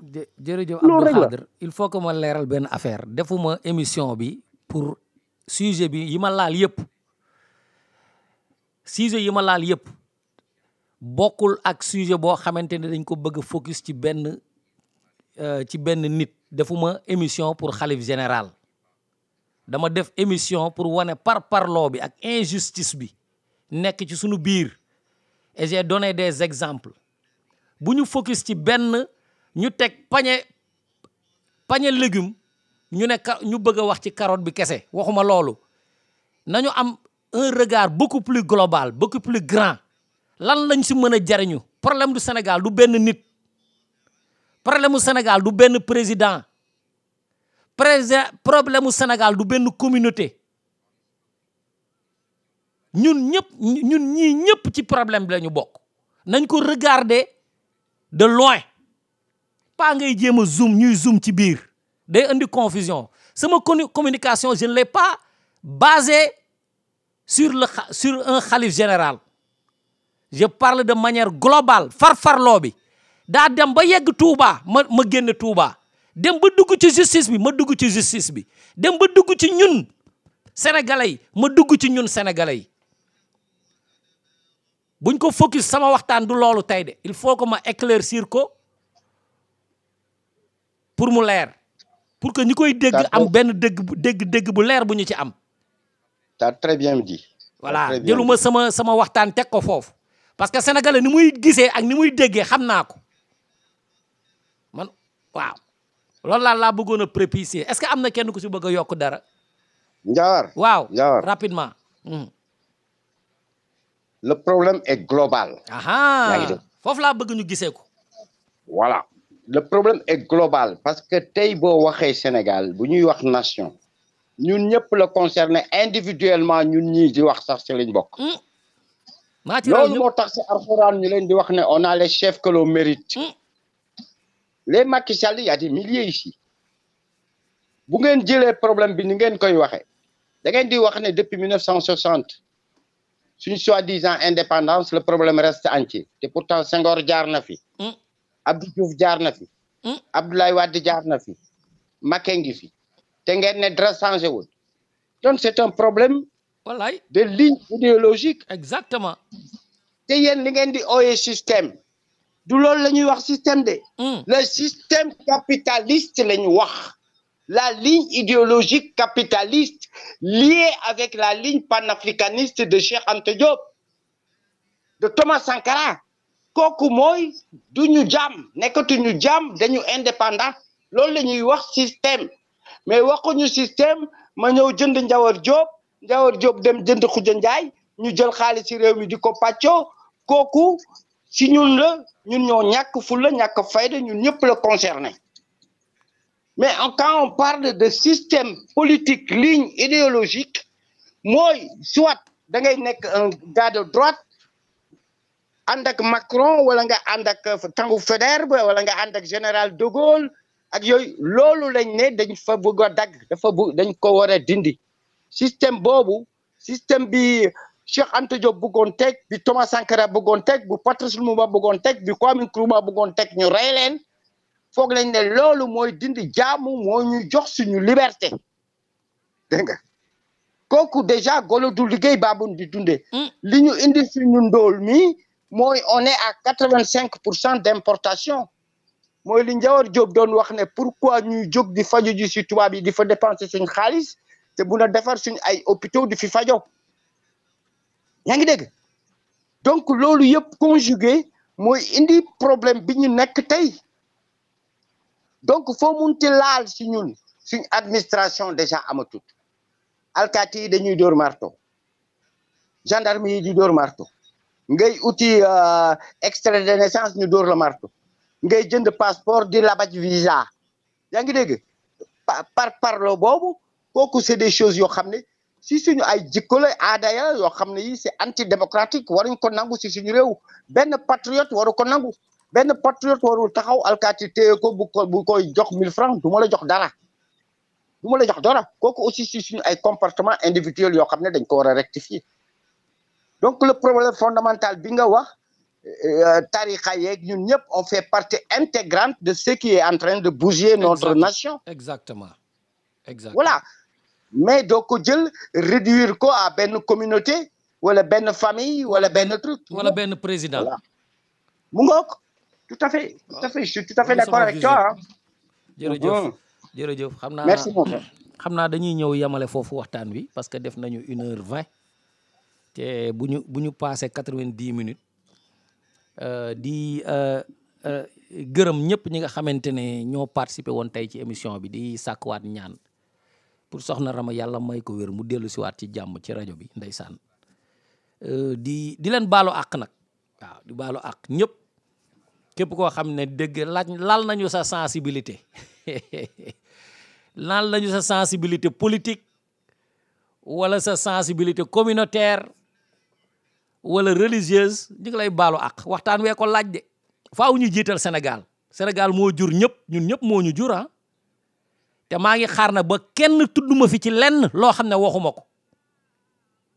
jërëjëf Abdou Khadre il faut que ma leeral benn affaire defuma émission bi pour sujet bi yi ma laal yëpp bokkul ak sujet boo xamante ne dañ ko bëgg focus ci benn nit defuma émission pour xalif général dama def émission pour wane parloo bi ak injustice bi nekk ci sunu biir et j'ai donné des exemples bu ñu focus ci benn ñu teg pañe légume ñu bëgg a wax ci carotte bi kese waxuma loolu nañu am un regard beaucoup plus global beaucoup plus grand lan lañ si mën a jariñu problème du Sénégal du benn nit problème mu Sénégal du benn président problème mu Sénégal du benn communauté ñun ñii ñëpp ci problème bi la ñu bokk nañ ko regarder de loin pas ngay jéem a ñuy zoom ci biir day indi confusion sama communication je ne l'ai pas basée sur un khalife général je parle de manière globale farfarloo bi daa dem ba yegg Touba ma génn Touba dem ba dugg ci justice bi ma dugg ci justice bi dem ba dugg ci ñun sénégalais yi ma dugg ci ñun sénégalais yi buñ ko focus sama waxtaan du loolu tey de il faut que ma éclaircir ko pour mu leer pour que ñi koy dégg am benn dégg bu leer bu ñu ci am. t'as très bien dit. voilà jëluma sama waxtaan teg ko foofu parce que sénégalais ni muy gisee ak ni muy déggee xam naa ko man waaw loolu laa bëggoon a préciser est-ce que am na kenn ku si bëgg a yokk dara. Ndiawar waaw rapidement. le problème est global. foofu laa bëgg ñu gisee ko. voilà le problème est global parce que tey boo waxee Sénégal bu ñuy wax nation ñun ñëpp la concerné individuellement ñun ñii di wax sax ci lañ bokk. loolu moo tax ci alxuraan ñu leen di wax ne on a les chefs que l'on mérite. les Macky Sall y a des milliers ici bu ngeen jëlee problème bi ni ngeen koy waxee da ngeen di wax ne depuis 1960 suñu soi-disant indépendance le problème reste entier te pourtant Senghor jaar na fi. Abdou Diouf jaar na fi. Abdoulaye Wade jaar na fi. Macky ngi fi te ngeen ne dara changé wul donc c'est un problème. wallaay de ligne idéologique. exactement. te yéen li ngeen di ooyee système du loolu la ñuy wax système de. le système capitaliste la ñu wax. la ligne idéologique capitaliste liée avec la ligne panafricaniste de Cheikh Anta Diop de Thomas Sankara kooku mooy du ñu jàmm nekkatuñu jàmm dañu indépendant loolu la ñuy wax système mais waxuñu système ma ñëw jënd Njawar Diop dem jënd Khoudia Ndiaye ñu jël xaalis ci réew mi di ko pàccoo kooku si ñun la ñun ñoo ñàkk fulla ñàkk fayda ñun ñëpp la concerné mais quand on parle de système politique ligne idéologique mooy soit da ngay nekk un gars de droite ànd ak Macron wala nga ànd ak Tanguy Faidherbe wala nga ànd ak général de Gaulle ak yooyu loolu lañ ne dañ fa bëgg a dagg dañ ko war a dindi système boobu système bi Cheikh Anta Diop bëggoon teg bi Thomas Sankara bëggoon teg bu Patrice Lumumba bëggoon teg bi Kwame Nkrumah bëggoon teg ñu rey leen foog lañ ne loolu mooy dindi jaamu moo ñu jox suñu liberté dégg nga kooku déjà golo du liggéey baabun di dundee li ñu indi suñu ndóol mi mooy on est à 85% d'importation mooy li Njawar Diop doon wax ne pourquoi ñuy jóg di faju ji si tubaab yi di fa dépenser suñu xaalis te bu na defar suñu ay hôpitaux di fi fajo yaa ngi dégg donc loolu yëpp conjugué mooy indi problème bi ñu nekk tey donc foo munti laal si ñun suñ administration déjà amatut alkaati yi dañuy dóor marto gendarme yi di dóor marto ngay uti extrait de naissance ñu dóor la marto ngay jënd passeport di labaj visa yaa ngi dégg parlo boobu kooku c'est des choses yoo xam ne si suñu ay jikko la aada ya yoo xam ne yi c'est antidémocratique waruñ ko nangu si suñu réew benn patriote waru ko nangu benn patriote warul taxaw alkaati téye ko bu koy jox 1000 francs du ma la jox dara kooku aussi si suñu ay comportement individuel yoo xam ne dañ ko war a rectifier donc le problème fondamental bi nga wax tarixa yeeg ñun ñëpp on fait partie intégrante de ce qui est en train de bouger notre nation. Exactement. Voilà. Mais doo ko jël réduire ko à benn communauté wala benn famille wala benn truc. wala benn président. Voilà. mu ngoog tout à fait je suis tout à fait d'accord avec toi. jërëjëf xam naa merci mon frère. xam naa dañuy ñëw yemale foofu waxtaan wi parce que def nañu 1h20 te bu ñu passé 90 minutes di gërëm ñëpp ñi nga xamante ne ñoo participé woon tey ci émission bi di sàkkuwaat ñaan pour soxna Rama yàlla may ko wér mu dellu si waat ci jàmm ci rajo bi ndeysaan di leen baalu àq nag waaw di baalu àq ñëpp képp koo xam ne dëgg laal nañu sa sensibilité laal nañu sa sensibilité politique wala sa sensibilité communautaire wala religieuse ñu ngi lay baalu àq waxtaan wee ko laaj de faaw ñu jiital Sénégal moo jur ñëpp ñun ñëpp moo ñu jur ah te maa ngi xaar na ba kenn tudduma fi ci lenn loo xam ne waxuma ko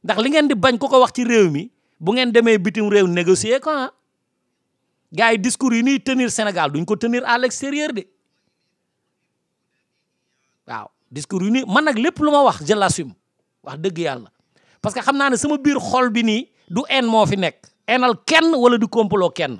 ndax li ngeen di bañ ko wax ci réew mi bu ngeen demee bitim réew négocier ko ah gars yi discours yi ñuy tenir Sénégal duñ ko tenir à l'extérieur de waaw discours yi nii man nag lépp lu ma wax je l'assume wax dëgg yàlla parce que xam naa ne sama biir xol bi nii du en moo fi nekk enal kenn wala du complot kenn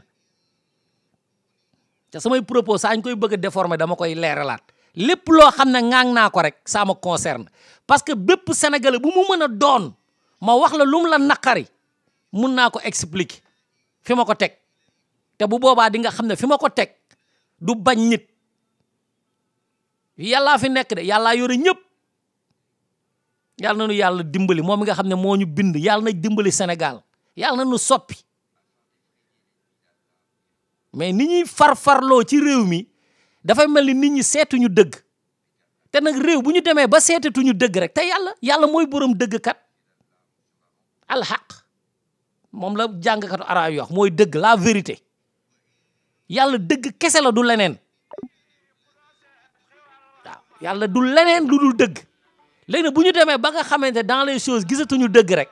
te samay propos saa ñu koy bëgg a déformer dama koy leeralaat lépp loo xam ne ŋaang naa ko rek ça me concerne parce que bépp sénégalais bu mu mën a doon ma wax la lum la naqari mun naa ko expliquer fi ma ko teg te bu boobaa di nga xam ne fi ma ko teg du bañ nit yàllaa fi nekk de yàllaa yore ñëpp yàlla na nu yàlla dimbali moom mi nga xam ne moo ñu bind yàlla na dimbali Sénégal yàlla na nu soppi mais ni ñuy farfarloo ci réew mi dafay mel ni nit ñi seetuñu dëgg te nag réew bu ñu demee ba seetatuñu dëgg rek te yàlla mooy borom dëgg kat alxaq moom la jàngkatu arab yi wax mooy dëgg la vérité yàlla dëgg kese la du leneen waaw yàlla du leneen lu dul dëgg léegi nag bu ñu demee ba nga xamante dans les choses gisatuñu dëgg rek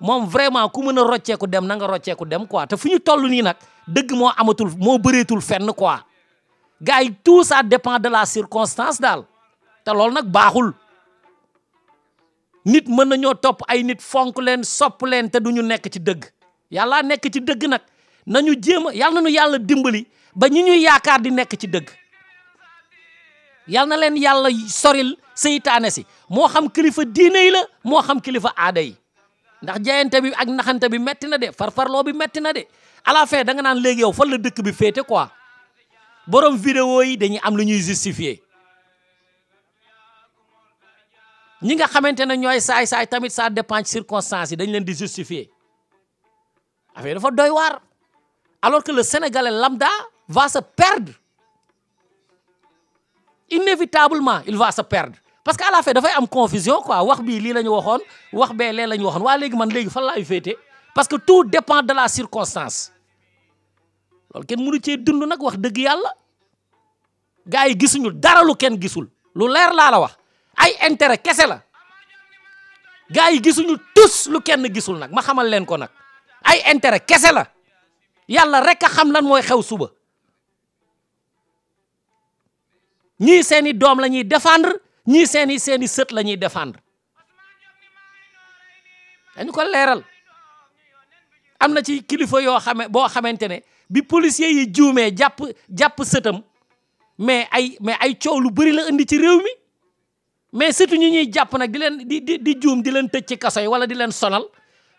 moom vraiment ku mën a rocceeku dem na nga rocceeku dem quoi te fu ñu toll nii nag dëgg moo amatul moo bëreetul fenn quoi gars yi tout ça dépend de la circonstance daal te loolu nag baaxul nit mën nañoo topp ay nit fonk leen sopp leen te duñu nekk ci dëgg yàlla nekk ci dëgg nag nañu jéem a yàlla nañu yàlla dimbali ba ñi ñuy yaakaar di nekk ci dëgg yàlla na leen yàlla soril seytaane si moo xam kilifa diine yi la moo xam kilifa aada yi ndax jayante bi ak naxante bi metti na de farfarloo bi metti na de à la fin da nga naan léegi yow fan la dëkk bi féete quoi borom vidéo yi dañuy am lu ñuy justifier ñi nga xamante ne ñooy saay-saay tamit ça dépend ci circonstances yi dañ leen di justifier affaire dafa doy waar alors que le Sénégalais lambda va se perdre inévitablement il va se perdre parce que à la fin dafay am confusion quoi wax bii lii la ñu waxoon wax bee lee la ñu waxoon waa léegi man léegi fan laay féete parce que tout dépend de la circonstance loolu kenn mënu cee dund nag wax dëgg yàlla gars yi gisuñu dara lu kenn gisul lu leer laa la wax ay intérêt kese la gars yi gisuñu tous lu kenn gisul nag ma xamal leen ko nag ay intérêt kese la yàlla rek a xam lan mooy xew suba ñii seeni doom la ñuy défendre ñii seeni sët la ñuy défendre dañu ko leeral am na ci kilifa yoo boo xamante ne bi policiers yi juumee jàpp sëtam mais ay coow lu bëri la indi ci réew mi mais surtout ñi ñuy jàpp nag di leen di juum di leen tëj ci kaso yi wala di leen sonal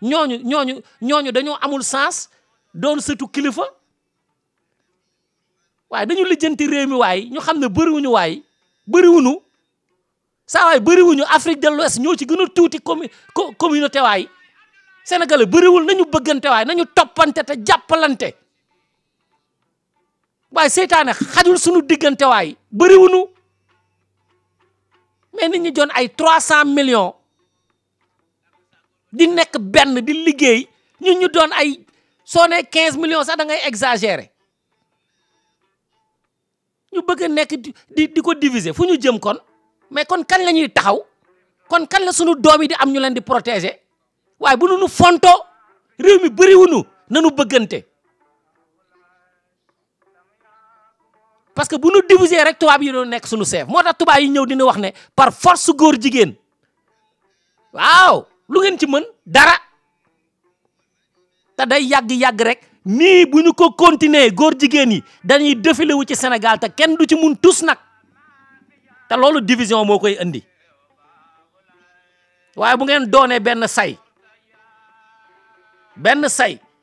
ñooñu dañoo amul sens doon sëtu kilifa waaye dañu lijjanti réew mi waay ñu xam ne bëriwuñu waay bëriwuñu saa waay bëriwuñu Afrique de l'Ouest ñoo ci gën a tuuti communauté waay Sénégalais bëriwul nañu bëggante waay nañu toppante te jàppalante waaye seytaane xajul suñu diggante waay bëriwuñu mais nit ñi doon ay 300 millions di nekk benn di liggéey ñun ñu doon ay soo nee 15 millions sax da ngay exagérer ñu bëgg a nekk di ko diviser fu ñu jëm kon mais kon kan la ñuy taxaw kon kan la sunu doom yi di am ñu leen di protéger waaye bu nu fonto réew mi bëriwunu nanu bëggante parce que bu nu diviser rek tubaab yi doon nekk sunu chef moo tax tubaab yi ñëw dina wax ne par force góor jigéen waaw lu ngeen ci mën dara te day yàgg rek nii bu ñu ko continuer góor jigéen yi dañuy défilé wu ci Sénégal te kenn du ci mun tus nag te loolu division moo koy indi waaye bu ngeen doonee benn say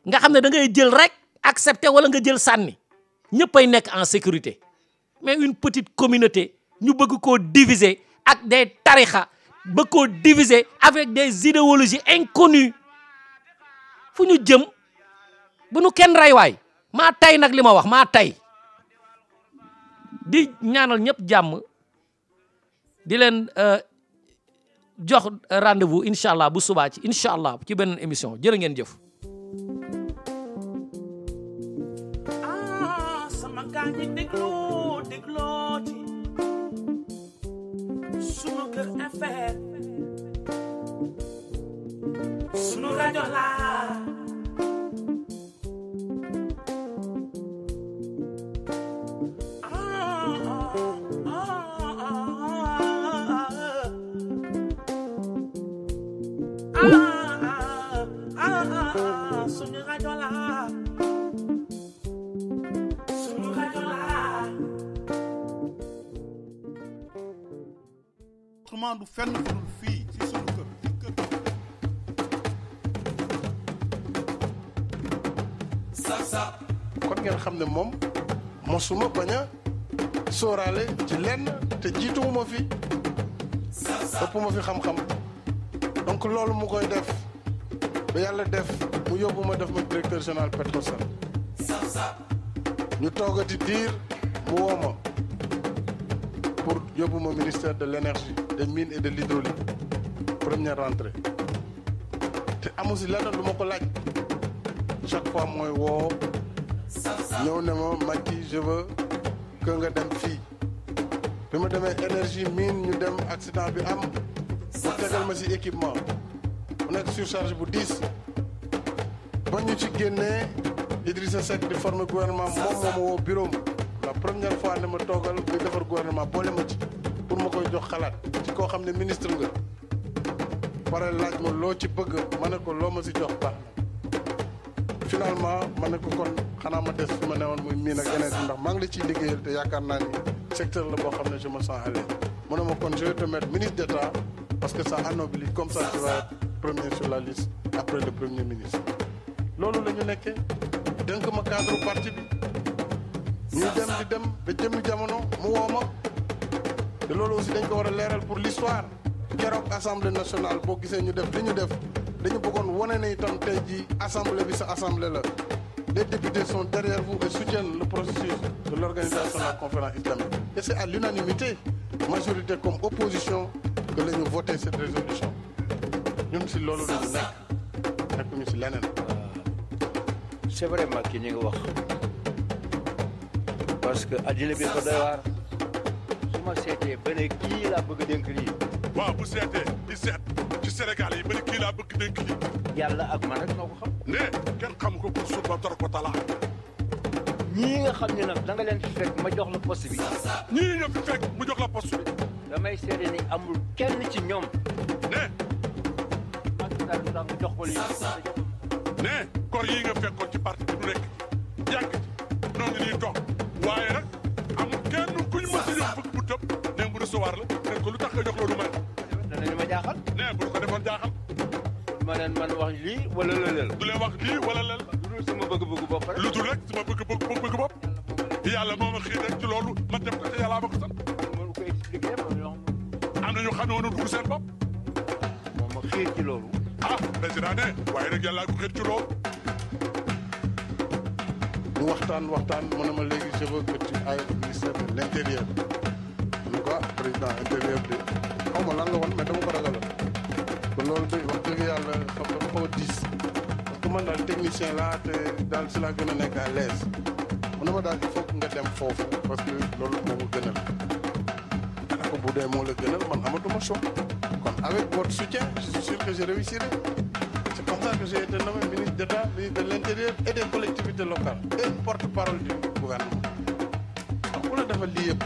nga xam ne da ngay jël rek accepter wala nga jël sànni ñëppay nekk en sécurité mais une petite communauté ñu bëgg koo diviser ak des tarixa bëgg koo diviser avec des idéologies inconnues fu ñu jëm bu nu kenn rey waay maa tay nag li ma wax maa tay di ñaanal ñëpp jàmm di leen jox rendez-vous incha allah bu subaa ci incha allah ci beneen émission jërë ngeen jëf. sama gaa ñi dégloo ci sunu kër FM sunu rajo la sunu rajo la autrement du fenn fu dul fii si sunu kër kon ngeen xam ne moom mosuma bañ a sóoraale ci lenn te jiituwuma fi ëpp ma fi xam-xam donc loolu mu koy def ba yàlla def mu yóbbu ma def ma directeur général Petrosen ñu toogati diir mu woo ma pour yóbbu ma ministère de l'énergie des mines et de l'hydraulique première rentrée te amu si lenn lu ma ko laaj chaque fois mooy woo ñëw ne ma Macky je veux que nga dem fii bi ma demee énergie mine ñu dem accident bi am mu tegal ma si équipement mu nekk surcharge bu 10 ba ñu ci génnee Idrissa Seck di former gouvernement moom moo ma woo bureau la première fois ne ma toogal di defar gouvernement boole ma ci pour ma koy jox xalaat ci koo xam ne ministre nga pare laaj ma loo ci bëgg ma ne ko loo ma si jox baax na finalement ma ne ko kon xanaa ma des fi ma newoon muy miin ak yeneen ndax maa ngi la ciy liggéeyal te yaakaar naa ni secteur la boo xam ne je me sens à l'aise mu ne ma kon je vais te mettre ministre d'État parce que ça anoblit comme ça tu vas être premier sur la liste après le premier ministre loolu la ñu nekkee dënk ma cadre parti bi ñuy dem di dem ba jëmmi jamono mu woo ma te loolu aussi dañ ko war a leeral pour l'histoire keroog assemblée nationale boo gisee ñu def li ñu def dañu bëggoon wane ne itam tey jii assemblée bi sa assemblée la les députés sont derrière vous et soutiennent le processus de l'organisation de la conférence islamique et c'est à l'unanimité majorité comme opposition que la ñu voté cette résolution ñun si loolu la ñu nekkuñu si leneen. c'est vraiment ki ñu ngi wax parce que addina bi ko doy waar su ma seetee ba ne kii laa bëgg a dénk lii. waaw bu seetee di seet ci Sénégal yi ba ne kii laa bëgg dénk lii. yàlla ak man rek noo ko xam. ne kenn xam ko pour suba dor ko talaa. ñii nga xam ne nag da nga leen fi fekk ma jox la poste bi. ñii nga fi fekk mu jox la poste bi. damay seede ni amul kenn ci ñoom. ne. daal du tax nga jox ko lii. ne kor yii nga fekkoon ci parti bi du nekk yàgg ci noo ngi nii toog waaye nag amul kenn kuñ mës a jox bëgg bu tëb ne bu recevoir la ne ko lu tax nga jox loolu may. danañu ma jaaxal. ne bu ko defoon jaaxal. ma leen man wax lii wala lëleel. du leen wax lii wala lël. lu dul sama bëgg-bëggu bopp rek. lu dul rek sama bëgg bopp. yàlla moo ma xiir rek ci loolu ma def ko te yàlla ma ko sant. mënu ko expliquer am na ñu xam ne woon dugg seen bopp. moom ma xiir ci loolu. ah président ne waaye nag yàlla ko xiir ci loolu. ñu waxtaan mu ne ma léegi je veux que tu ailles au ministère de l'intérieur. en tout cas président intérieur de xaw ma lan la woon mais dama ko ragaloon. kon loolu de wax dëgg yàlla xam nga xaw a diis parce que man daal technicien laa te daal si laa gën a nekk à l'aise mu ne ma daal il faut que nga dem foofu parce que loolu moo ma gënal. ko bu dee moo la gënal man amatuma choix kon avec votre soutien je suis sûr que je réussirai. c'est comme ça que j'ai été nommé ministre d'État, ministre de l'Intérieur et des collectivités locales et porte-parole du gouvernement. donc ku la defal lii yëpp